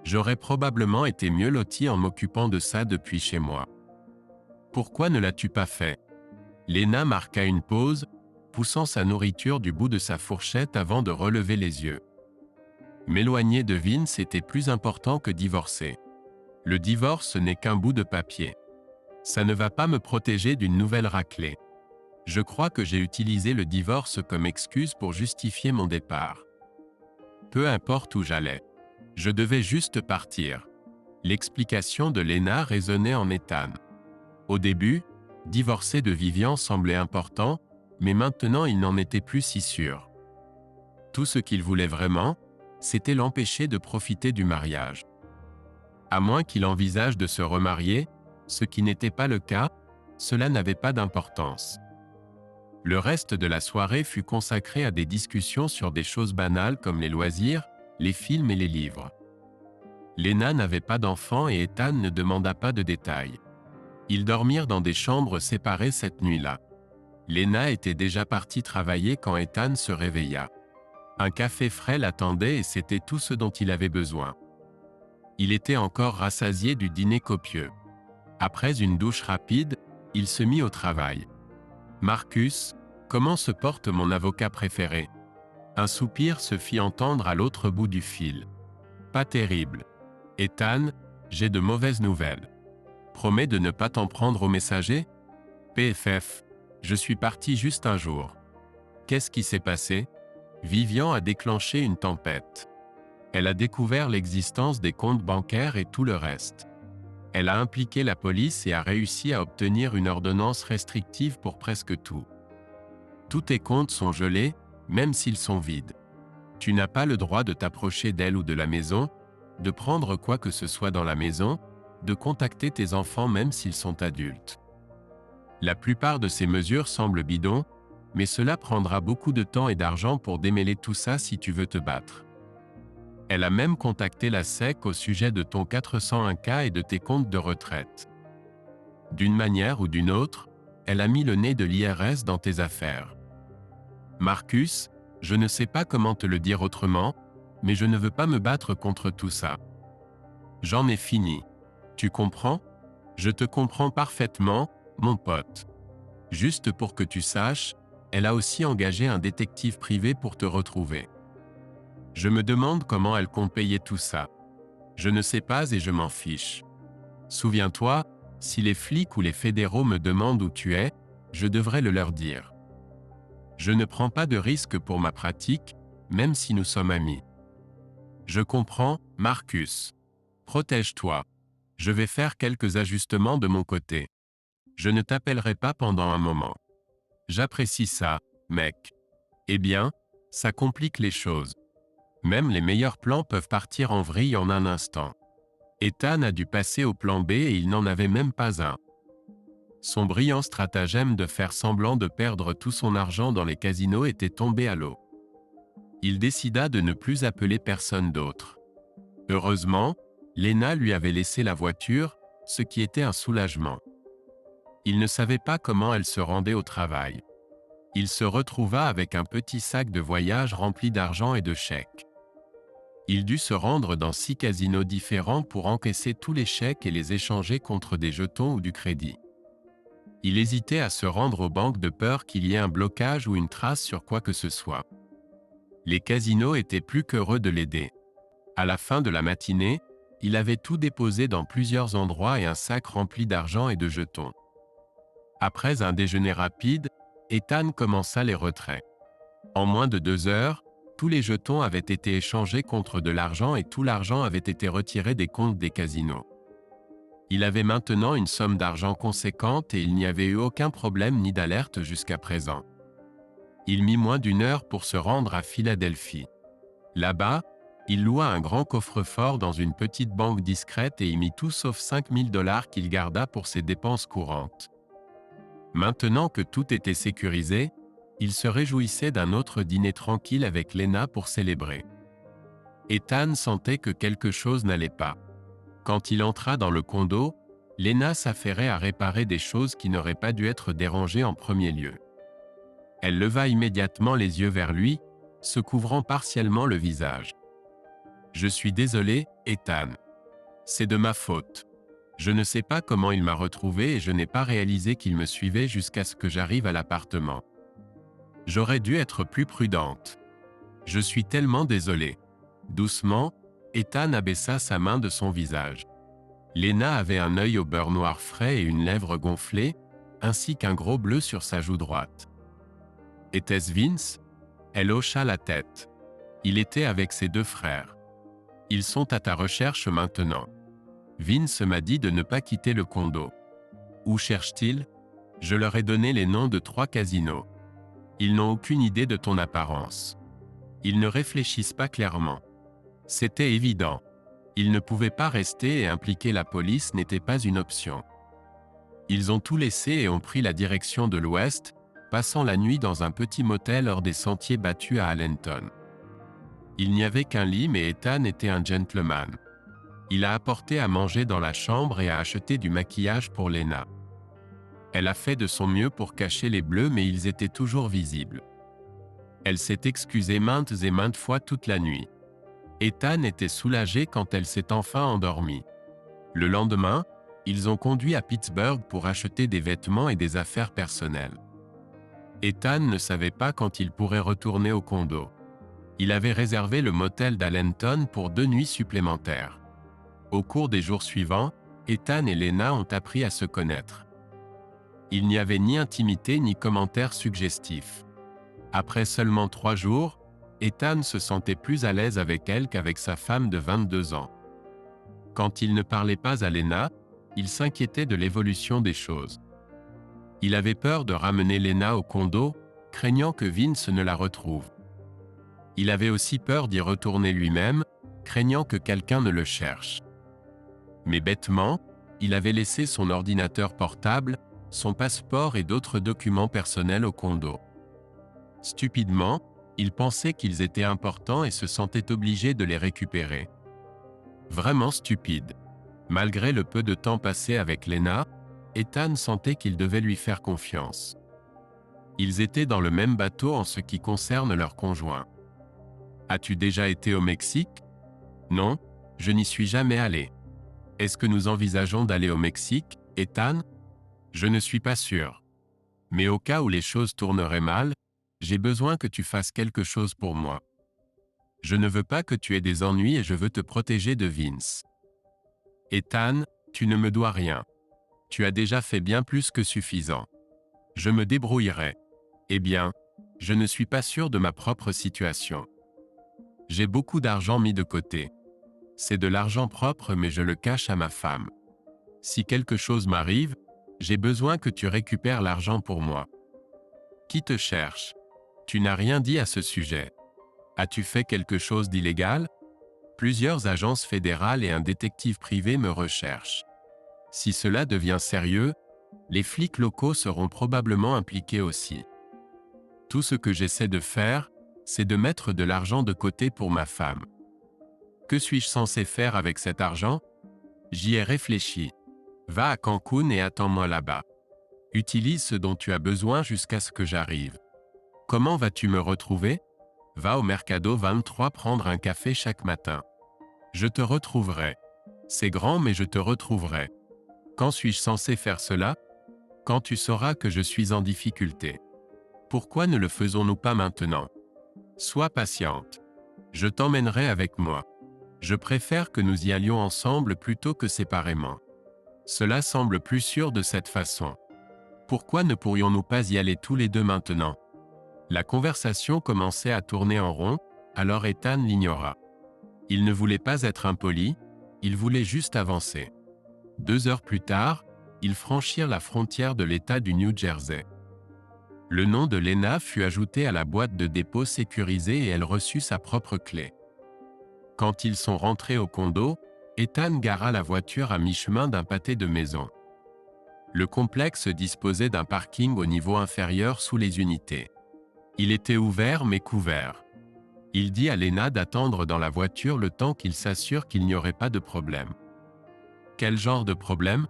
J'aurais probablement été mieux loti en m'occupant de ça depuis chez moi. Pourquoi ne l'as-tu pas fait? Lena marqua une pause, poussant sa nourriture du bout de sa fourchette avant de relever les yeux. M'éloigner de Vince était plus important que divorcer. Le divorce n'est qu'un bout de papier. Ça ne va pas me protéger d'une nouvelle raclée. Je crois que j'ai utilisé le divorce comme excuse pour justifier mon départ. Peu importe où j'allais. Je devais juste partir. L'explication de Lena résonnait en Ethan. Au début, divorcer de Vivian semblait important, mais maintenant il n'en était plus si sûr. Tout ce qu'il voulait vraiment, c'était l'empêcher de profiter du mariage. À moins qu'il envisage de se remarier, ce qui n'était pas le cas, cela n'avait pas d'importance. Le reste de la soirée fut consacré à des discussions sur des choses banales comme les loisirs, les films et les livres. Lena n'avait pas d'enfant et Ethan ne demanda pas de détails. Ils dormirent dans des chambres séparées cette nuit-là. Lena était déjà partie travailler quand Ethan se réveilla. Un café frais l'attendait et c'était tout ce dont il avait besoin. Il était encore rassasié du dîner copieux. Après une douche rapide, il se mit au travail. « Marcus, comment se porte mon avocat préféré ?» Un soupir se fit entendre à l'autre bout du fil. « Pas terrible. Ethan, j'ai de mauvaises nouvelles. Promets de ne pas t'en prendre au messager ? PFF, je suis parti juste un jour. Qu'est-ce qui s'est passé ? Vivian a déclenché une tempête. Elle a découvert l'existence des comptes bancaires et tout le reste. Elle a impliqué la police et a réussi à obtenir une ordonnance restrictive pour presque tout. Tous tes comptes sont gelés, même s'ils sont vides. Tu n'as pas le droit de t'approcher d'elle ou de la maison, de prendre quoi que ce soit dans la maison, de contacter tes enfants même s'ils sont adultes. La plupart de ces mesures semblent bidons, mais cela prendra beaucoup de temps et d'argent pour démêler tout ça si tu veux te battre. Elle a même contacté la SEC au sujet de ton 401K et de tes comptes de retraite. D'une manière ou d'une autre, elle a mis le nez de l'IRS dans tes affaires. Marcus, je ne sais pas comment te le dire autrement, mais je ne veux pas me battre contre tout ça. J'en ai fini. Tu comprends ? Je te comprends parfaitement, mon pote. Juste pour que tu saches, elle a aussi engagé un détective privé pour te retrouver. Je me demande comment elle compte payer tout ça. Je ne sais pas et je m'en fiche. Souviens-toi, si les flics ou les fédéraux me demandent où tu es, je devrais le leur dire. Je ne prends pas de risque pour ma pratique, même si nous sommes amis. Je comprends, Marcus. Protège-toi. Je vais faire quelques ajustements de mon côté. Je ne t'appellerai pas pendant un moment. J'apprécie ça, mec. Eh bien, ça complique les choses. Même les meilleurs plans peuvent partir en vrille en un instant. Ethan a dû passer au plan B et il n'en avait même pas un. Son brillant stratagème de faire semblant de perdre tout son argent dans les casinos était tombé à l'eau. Il décida de ne plus appeler personne d'autre. Heureusement, Lena lui avait laissé la voiture, ce qui était un soulagement. Il ne savait pas comment elle se rendait au travail. Il se retrouva avec un petit sac de voyage rempli d'argent et de chèques. Il dut se rendre dans 6 casinos différents pour encaisser tous les chèques et les échanger contre des jetons ou du crédit. Il hésitait à se rendre aux banques de peur qu'il y ait un blocage ou une trace sur quoi que ce soit. Les casinos étaient plus qu'heureux de l'aider. À la fin de la matinée, il avait tout déposé dans plusieurs endroits et un sac rempli d'argent et de jetons. Après un déjeuner rapide, Ethan commença les retraits. En moins de 2 heures, tous les jetons avaient été échangés contre de l'argent et tout l'argent avait été retiré des comptes des casinos. Il avait maintenant une somme d'argent conséquente et il n'y avait eu aucun problème ni d'alerte jusqu'à présent. Il mit moins d'1 heure pour se rendre à Philadelphie. Là-bas, il loua un grand coffre-fort dans une petite banque discrète et y mit tout sauf $5 000 qu'il garda pour ses dépenses courantes. Maintenant que tout était sécurisé, il se réjouissait d'un autre dîner tranquille avec Lena pour célébrer. Ethan sentait que quelque chose n'allait pas. Quand il entra dans le condo, Lena s'affairait à réparer des choses qui n'auraient pas dû être dérangées en premier lieu. Elle leva immédiatement les yeux vers lui, se couvrant partiellement le visage. « Je suis désolé, Ethan. C'est de ma faute. Je ne sais pas comment il m'a retrouvé et je n'ai pas réalisé qu'il me suivait jusqu'à ce que j'arrive à l'appartement. J'aurais dû être plus prudente. Je suis tellement désolé. » Doucement, Ethan abaissa sa main de son visage. Lena avait un œil au beurre noir frais et une lèvre gonflée, ainsi qu'un gros bleu sur sa joue droite. « Était-ce Vince ?» Elle hocha la tête. Il était avec ses 2 frères. Ils sont à ta recherche maintenant. Vince m'a dit de ne pas quitter le condo. Où cherchent-ils ? Je leur ai donné les noms de 3 casinos. Ils n'ont aucune idée de ton apparence. Ils ne réfléchissent pas clairement. C'était évident. Ils ne pouvaient pas rester et impliquer la police n'était pas une option. Ils ont tout laissé et ont pris la direction de l'ouest, passant la nuit dans un petit motel hors des sentiers battus à Allenton. Il n'y avait qu'un lit mais Ethan était un gentleman. Il a apporté à manger dans la chambre et a acheté du maquillage pour Lena. Elle a fait de son mieux pour cacher les bleus mais ils étaient toujours visibles. Elle s'est excusée maintes et maintes fois toute la nuit. Ethan était soulagé quand elle s'est enfin endormie. Le lendemain, ils ont conduit à Pittsburgh pour acheter des vêtements et des affaires personnelles. Ethan ne savait pas quand il pourrait retourner au condo. Il avait réservé le motel d'Allenton pour 2 nuits supplémentaires. Au cours des jours suivants, Ethan et Lena ont appris à se connaître. Il n'y avait ni intimité ni commentaires suggestifs. Après seulement 3 jours, Ethan se sentait plus à l'aise avec elle qu'avec sa femme de 22 ans. Quand il ne parlait pas à Lena, il s'inquiétait de l'évolution des choses. Il avait peur de ramener Lena au condo, craignant que Vince ne la retrouve. Il avait aussi peur d'y retourner lui-même, craignant que quelqu'un ne le cherche. Mais bêtement, il avait laissé son ordinateur portable, son passeport et d'autres documents personnels au condo. Stupidement, il pensait qu'ils étaient importants et se sentait obligé de les récupérer. Vraiment stupide. Malgré le peu de temps passé avec Lena, Ethan sentait qu'il devait lui faire confiance. Ils étaient dans le même bateau en ce qui concerne leurs conjoints. As-tu déjà été au Mexique? Non, je n'y suis jamais allé. Est-ce que nous envisageons d'aller au Mexique, Ethan? Je ne suis pas sûr. Mais au cas où les choses tourneraient mal, j'ai besoin que tu fasses quelque chose pour moi. Je ne veux pas que tu aies des ennuis et je veux te protéger de Vince. Ethan, tu ne me dois rien. Tu as déjà fait bien plus que suffisant. Je me débrouillerai. Eh bien, je ne suis pas sûr de ma propre situation. J'ai beaucoup d'argent mis de côté. C'est de l'argent propre mais je le cache à ma femme. Si quelque chose m'arrive, j'ai besoin que tu récupères l'argent pour moi. Qui te cherche? Tu n'as rien dit à ce sujet. As-tu fait quelque chose d'illégal? Plusieurs agences fédérales et un détective privé me recherchent. Si cela devient sérieux, les flics locaux seront probablement impliqués aussi. Tout ce que j'essaie de faire, c'est de mettre de l'argent de côté pour ma femme. Que suis-je censé faire avec cet argent? J'y ai réfléchi. Va à Cancun et attends-moi là-bas. Utilise ce dont tu as besoin jusqu'à ce que j'arrive. Comment vas-tu me retrouver? Va au Mercado 23 prendre un café chaque matin. Je te retrouverai. C'est grand mais je te retrouverai. Quand suis-je censé faire cela? Quand tu sauras que je suis en difficulté. Pourquoi ne le faisons-nous pas maintenant? Sois patiente. Je t'emmènerai avec moi. Je préfère que nous y allions ensemble plutôt que séparément. Cela semble plus sûr de cette façon. Pourquoi ne pourrions-nous pas y aller tous les deux maintenant? La conversation commençait à tourner en rond, alors Ethan l'ignora. Il ne voulait pas être impoli, il voulait juste avancer. 2 heures plus tard, ils franchirent la frontière de l'État du New Jersey. Le nom de Lena fut ajouté à la boîte de dépôt sécurisée et elle reçut sa propre clé. Quand ils sont rentrés au condo, Ethan gara la voiture à mi-chemin d'un pâté de maison. Le complexe disposait d'un parking au niveau inférieur sous les unités. Il était ouvert mais couvert. Il dit à Lena d'attendre dans la voiture le temps qu'il s'assure qu'il n'y aurait pas de problème. Quel genre de problème?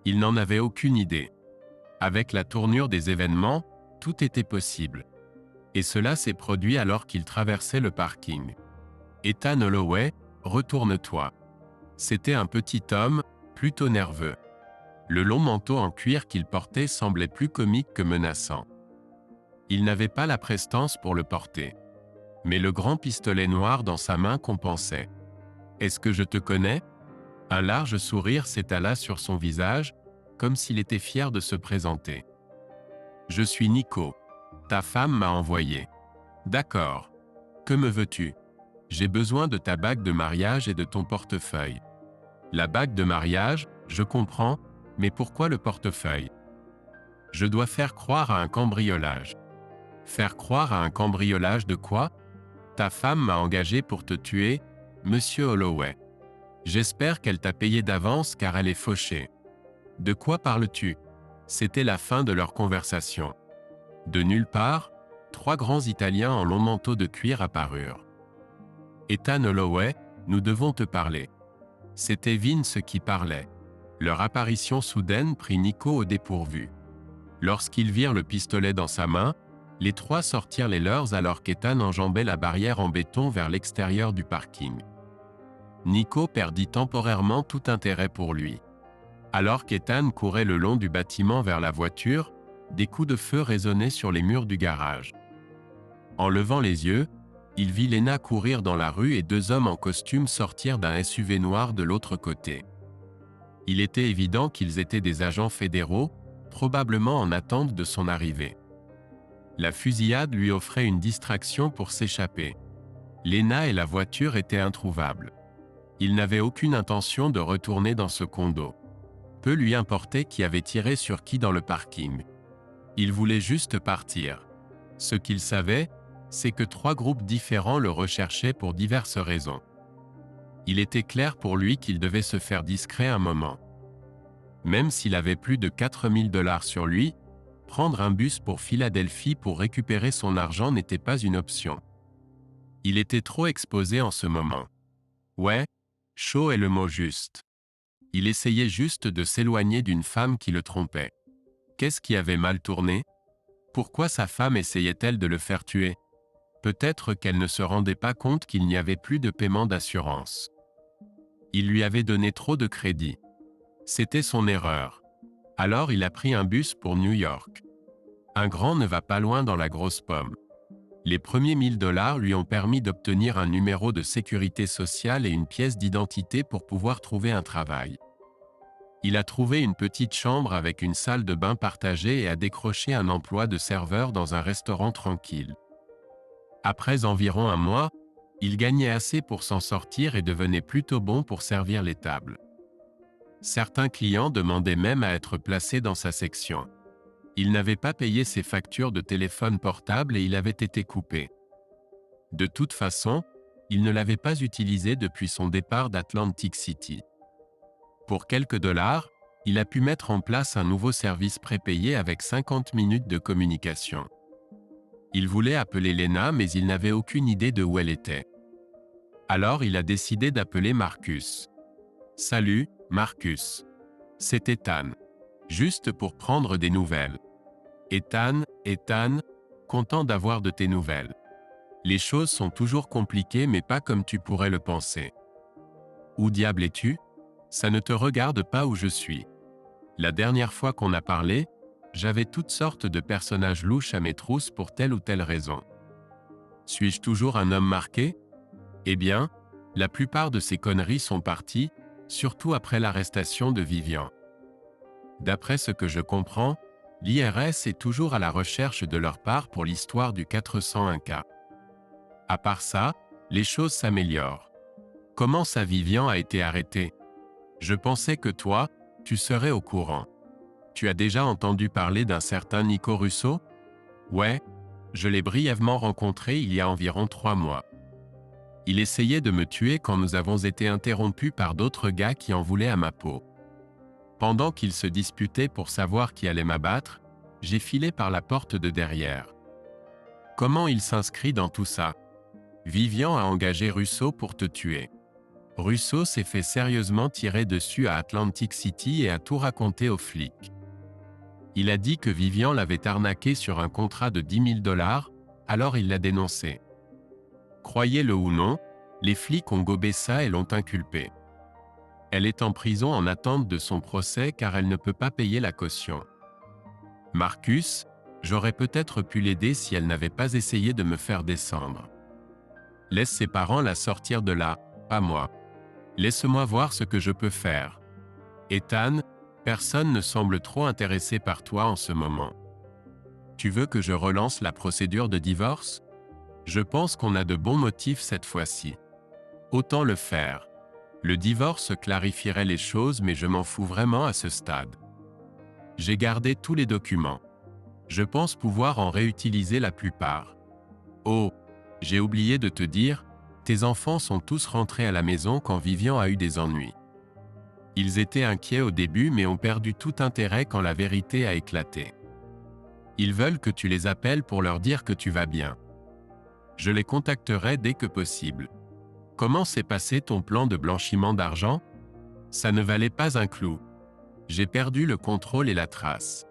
Il n'en avait aucune idée. Avec la tournure des événements, tout était possible. Et cela s'est produit alors qu'il traversait le parking. Ethan Holloway, retourne-toi. C'était un petit homme, plutôt nerveux. Le long manteau en cuir qu'il portait semblait plus comique que menaçant. Il n'avait pas la prestance pour le porter. Mais le grand pistolet noir dans sa main compensait. « Est-ce que je te connais ?» Un large sourire s'étala sur son visage, comme s'il était fier de se présenter. « Je suis Nico. Ta femme m'a envoyé. »« D'accord. Que me veux-tu? » »« J'ai besoin de ta bague de mariage et de ton portefeuille. »« La bague de mariage, je comprends, mais pourquoi le portefeuille? »« Je dois faire croire à un cambriolage. »« Faire croire à un cambriolage de quoi? » Ta femme m'a engagé pour te tuer, Monsieur Holloway. J'espère qu'elle t'a payé d'avance car elle est fauchée. De quoi parles-tu? C'était la fin de leur conversation. De nulle part, 3 grands Italiens en long manteau de cuir apparurent. Ethan Holloway, nous devons te parler. C'était Vince qui parlait. Leur apparition soudaine prit Nico au dépourvu. Lorsqu'ils virent le pistolet dans sa main, les trois sortirent les leurs alors qu'Ethan enjambait la barrière en béton vers l'extérieur du parking. Nico perdit temporairement tout intérêt pour lui. Alors qu'Ethan courait le long du bâtiment vers la voiture, des coups de feu résonnaient sur les murs du garage. En levant les yeux, il vit Lena courir dans la rue et deux hommes en costume sortir d'un SUV noir de l'autre côté. Il était évident qu'ils étaient des agents fédéraux, probablement en attente de son arrivée. La fusillade lui offrait une distraction pour s'échapper. Lena et la voiture étaient introuvables. Il n'avait aucune intention de retourner dans ce condo. Peu lui importait qui avait tiré sur qui dans le parking. Il voulait juste partir. Ce qu'il savait, c'est que trois groupes différents le recherchaient pour diverses raisons. Il était clair pour lui qu'il devait se faire discret un moment. Même s'il avait plus de 4000 $ sur lui, prendre un bus pour Philadelphie pour récupérer son argent n'était pas une option. Il était trop exposé en ce moment. Ouais, chaud est le mot juste. Il essayait juste de s'éloigner d'une femme qui le trompait. Qu'est-ce qui avait mal tourné? Pourquoi sa femme essayait-elle de le faire tuer? Peut-être qu'elle ne se rendait pas compte qu'il n'y avait plus de paiement d'assurance. Il lui avait donné trop de crédit. C'était son erreur. Alors il a pris un bus pour New York. Un grand ne va pas loin dans la grosse pomme. Les premiers 1000 $ lui ont permis d'obtenir un numéro de sécurité sociale et une pièce d'identité pour pouvoir trouver un travail. Il a trouvé une petite chambre avec une salle de bain partagée et a décroché un emploi de serveur dans un restaurant tranquille. Après environ un mois, il gagnait assez pour s'en sortir et devenait plutôt bon pour servir les tables. Certains clients demandaient même à être placés dans sa section. Il n'avait pas payé ses factures de téléphone portable et il avait été coupé. De toute façon, il ne l'avait pas utilisé depuis son départ d'Atlantic City. Pour quelques dollars, il a pu mettre en place un nouveau service prépayé avec 50 minutes de communication. Il voulait appeler Lena mais il n'avait aucune idée de où elle était. Alors il a décidé d'appeler Marcus. « Salut, Marcus. C'est Ethan. Juste pour prendre des nouvelles. » Ethan, content d'avoir de tes nouvelles. Les choses sont toujours compliquées mais pas comme tu pourrais le penser. Où diable es-tu? Ça ne te regarde pas où je suis. La dernière fois qu'on a parlé, j'avais toutes sortes de personnages louches à mes trousses pour telle ou telle raison. Suis-je toujours un homme marqué? Eh bien, la plupart de ces conneries sont parties, surtout après l'arrestation de Vivian. D'après ce que je comprends, l'IRS est toujours à la recherche de leur part pour l'histoire du 401K. À part ça, les choses s'améliorent. Comment ça Vivian a été arrêté? Je pensais que toi, tu serais au courant. Tu as déjà entendu parler d'un certain Nico Russo? Ouais, je l'ai brièvement rencontré il y a environ 3 mois. Il essayait de me tuer quand nous avons été interrompus par d'autres gars qui en voulaient à ma peau. Pendant qu'ils se disputaient pour savoir qui allait m'abattre, j'ai filé par la porte de derrière. Comment il s'inscrit dans tout ça? Vivian a engagé Russo pour te tuer. Russo s'est fait sérieusement tirer dessus à Atlantic City et a tout raconté aux flics. Il a dit que Vivian l'avait arnaqué sur un contrat de 10 000 $, alors il l'a dénoncé. Croyez-le ou non, les flics ont gobé ça et l'ont inculpé. Elle est en prison en attente de son procès car elle ne peut pas payer la caution. Marcus, j'aurais peut-être pu l'aider si elle n'avait pas essayé de me faire descendre. Laisse ses parents la sortir de là, pas moi. Laisse-moi voir ce que je peux faire. Ethan, personne ne semble trop intéressé par toi en ce moment. Tu veux que je relance la procédure de divorce? Je pense qu'on a de bons motifs cette fois-ci. Autant le faire. Le divorce clarifierait les choses mais je m'en fous vraiment à ce stade. J'ai gardé tous les documents. Je pense pouvoir en réutiliser la plupart. Oh, j'ai oublié de te dire, tes enfants sont tous rentrés à la maison quand Vivian a eu des ennuis. Ils étaient inquiets au début mais ont perdu tout intérêt quand la vérité a éclaté. Ils veulent que tu les appelles pour leur dire que tu vas bien. Je les contacterai dès que possible. Comment s'est passé ton plan de blanchiment d'argent? Ça ne valait pas un clou. J'ai perdu le contrôle et la trace.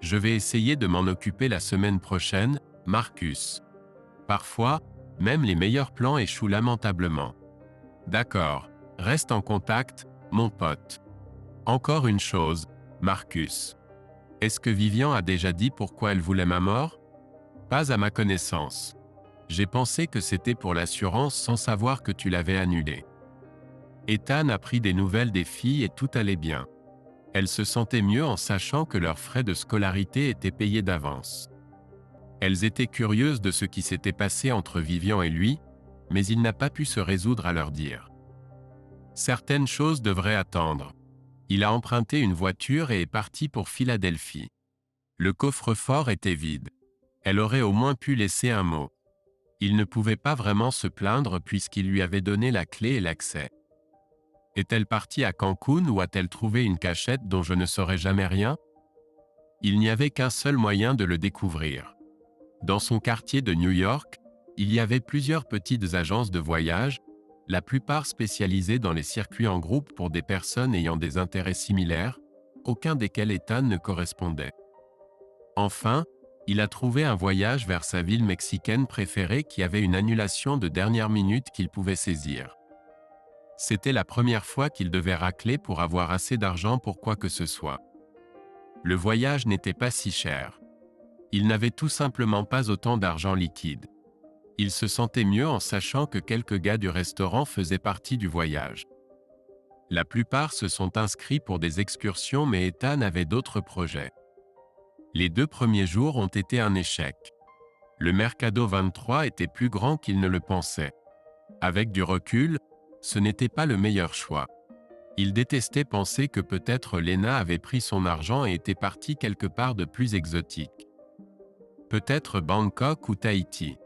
Je vais essayer de m'en occuper la semaine prochaine, Marcus. Parfois, même les meilleurs plans échouent lamentablement. D'accord, reste en contact, mon pote. Encore une chose, Marcus. Est-ce que Vivian a déjà dit pourquoi elle voulait ma mort? Pas à ma connaissance. J'ai pensé que c'était pour l'assurance sans savoir que tu l'avais annulé. Ethan a pris des nouvelles des filles et tout allait bien. Elles se sentaient mieux en sachant que leurs frais de scolarité étaient payés d'avance. Elles étaient curieuses de ce qui s'était passé entre Vivian et lui, mais il n'a pas pu se résoudre à leur dire. Certaines choses devraient attendre. Il a emprunté une voiture et est parti pour Philadelphie. Le coffre-fort était vide. Elle aurait au moins pu laisser un mot. Il ne pouvait pas vraiment se plaindre puisqu'il lui avait donné la clé et l'accès. Est-elle partie à Cancun ou a-t-elle trouvé une cachette dont je ne saurais jamais rien? Il n'y avait qu'un seul moyen de le découvrir. Dans son quartier de New York, il y avait plusieurs petites agences de voyage, la plupart spécialisées dans les circuits en groupe pour des personnes ayant des intérêts similaires, aucun desquels Ethan ne correspondait. Enfin, il a trouvé un voyage vers sa ville mexicaine préférée qui avait une annulation de dernière minute qu'il pouvait saisir. C'était la première fois qu'il devait racler pour avoir assez d'argent pour quoi que ce soit. Le voyage n'était pas si cher. Il n'avait tout simplement pas autant d'argent liquide. Il se sentait mieux en sachant que quelques gars du restaurant faisaient partie du voyage. La plupart se sont inscrits pour des excursions mais Ethan avait d'autres projets. Les 2 premiers jours ont été un échec. Le Mercado 23 était plus grand qu'il ne le pensait. Avec du recul, ce n'était pas le meilleur choix. Il détestait penser que peut-être Lena avait pris son argent et était partie quelque part de plus exotique. Peut-être Bangkok ou Tahiti.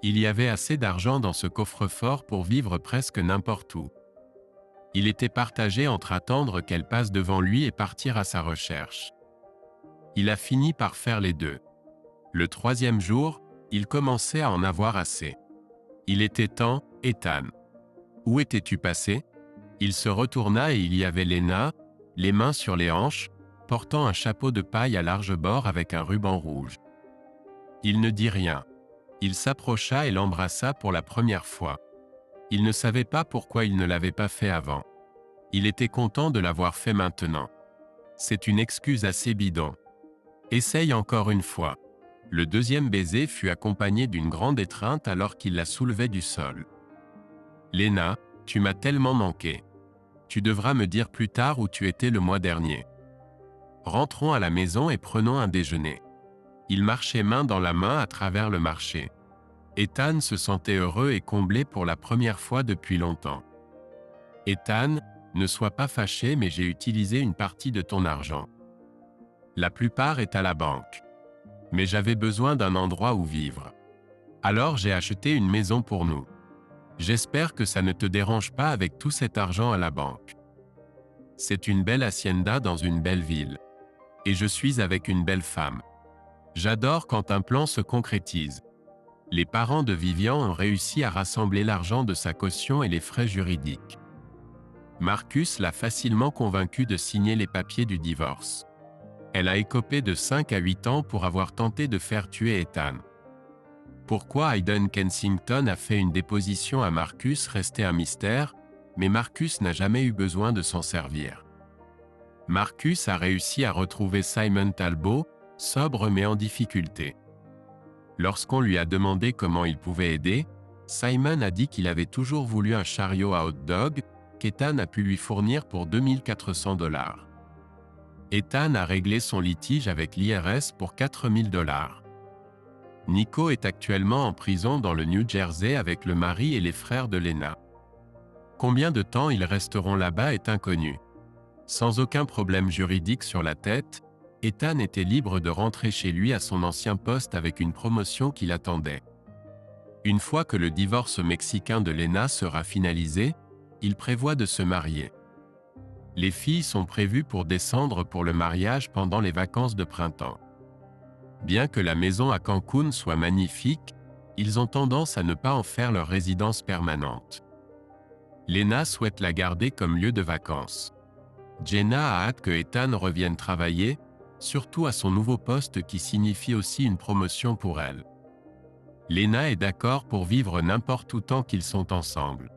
Il y avait assez d'argent dans ce coffre-fort pour vivre presque n'importe où. Il était partagé entre attendre qu'elle passe devant lui et partir à sa recherche. Il a fini par faire les deux. Le 3e jour, il commençait à en avoir assez. Il était temps, Ethan. Où étais-tu passé? Il se retourna et il y avait Lena, les mains sur les hanches, portant un chapeau de paille à large bord avec un ruban rouge. Il ne dit rien. Il s'approcha et l'embrassa pour la première fois. Il ne savait pas pourquoi il ne l'avait pas fait avant. Il était content de l'avoir fait maintenant. C'est une excuse assez bidon. Essaye encore une fois. Le 2e baiser fut accompagné d'une grande étreinte alors qu'il la soulevait du sol. Lena, tu m'as tellement manqué. Tu devras me dire plus tard où tu étais le mois dernier. Rentrons à la maison et prenons un déjeuner. Il marchait main dans la main à travers le marché. Ethan se sentait heureux et comblé pour la première fois depuis longtemps. Ethan, ne sois pas fâché mais j'ai utilisé une partie de ton argent. La plupart est à la banque. Mais j'avais besoin d'un endroit où vivre. Alors j'ai acheté une maison pour nous. J'espère que ça ne te dérange pas avec tout cet argent à la banque. C'est une belle hacienda dans une belle ville. Et je suis avec une belle femme. J'adore quand un plan se concrétise. Les parents de Vivian ont réussi à rassembler l'argent de sa caution et les frais juridiques. Marcus l'a facilement convaincu de signer les papiers du divorce. Elle a écopé de 5 à 8 ans pour avoir tenté de faire tuer Ethan. Pourquoi Hayden Kensington a fait une déposition à Marcus restait un mystère, mais Marcus n'a jamais eu besoin de s'en servir. Marcus a réussi à retrouver Simon Talbot, sobre mais en difficulté. Lorsqu'on lui a demandé comment il pouvait aider, Simon a dit qu'il avait toujours voulu un chariot à hot dog, qu'Ethan a pu lui fournir pour $2 400. Ethan a réglé son litige avec l'IRS pour $4 000. Nico est actuellement en prison dans le New Jersey avec le mari et les frères de Lena. Combien de temps ils resteront là-bas est inconnu. Sans aucun problème juridique sur la tête, Ethan était libre de rentrer chez lui à son ancien poste avec une promotion qui l'attendait. Une fois que le divorce mexicain de Lena sera finalisé, il prévoit de se marier. Les filles sont prévues pour descendre pour le mariage pendant les vacances de printemps. Bien que la maison à Cancun soit magnifique, ils ont tendance à ne pas en faire leur résidence permanente. Lena souhaite la garder comme lieu de vacances. Jenna a hâte que Ethan revienne travailler, surtout à son nouveau poste qui signifie aussi une promotion pour elle. Lena est d'accord pour vivre n'importe où tant qu'ils sont ensemble.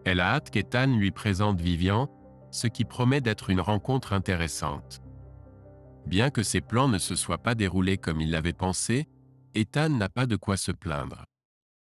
Elle a hâte qu'Ethan lui présente Vivian, ce qui promet d'être une rencontre intéressante. Bien que ses plans ne se soient pas déroulés comme il l'avait pensé, Ethan n'a pas de quoi se plaindre.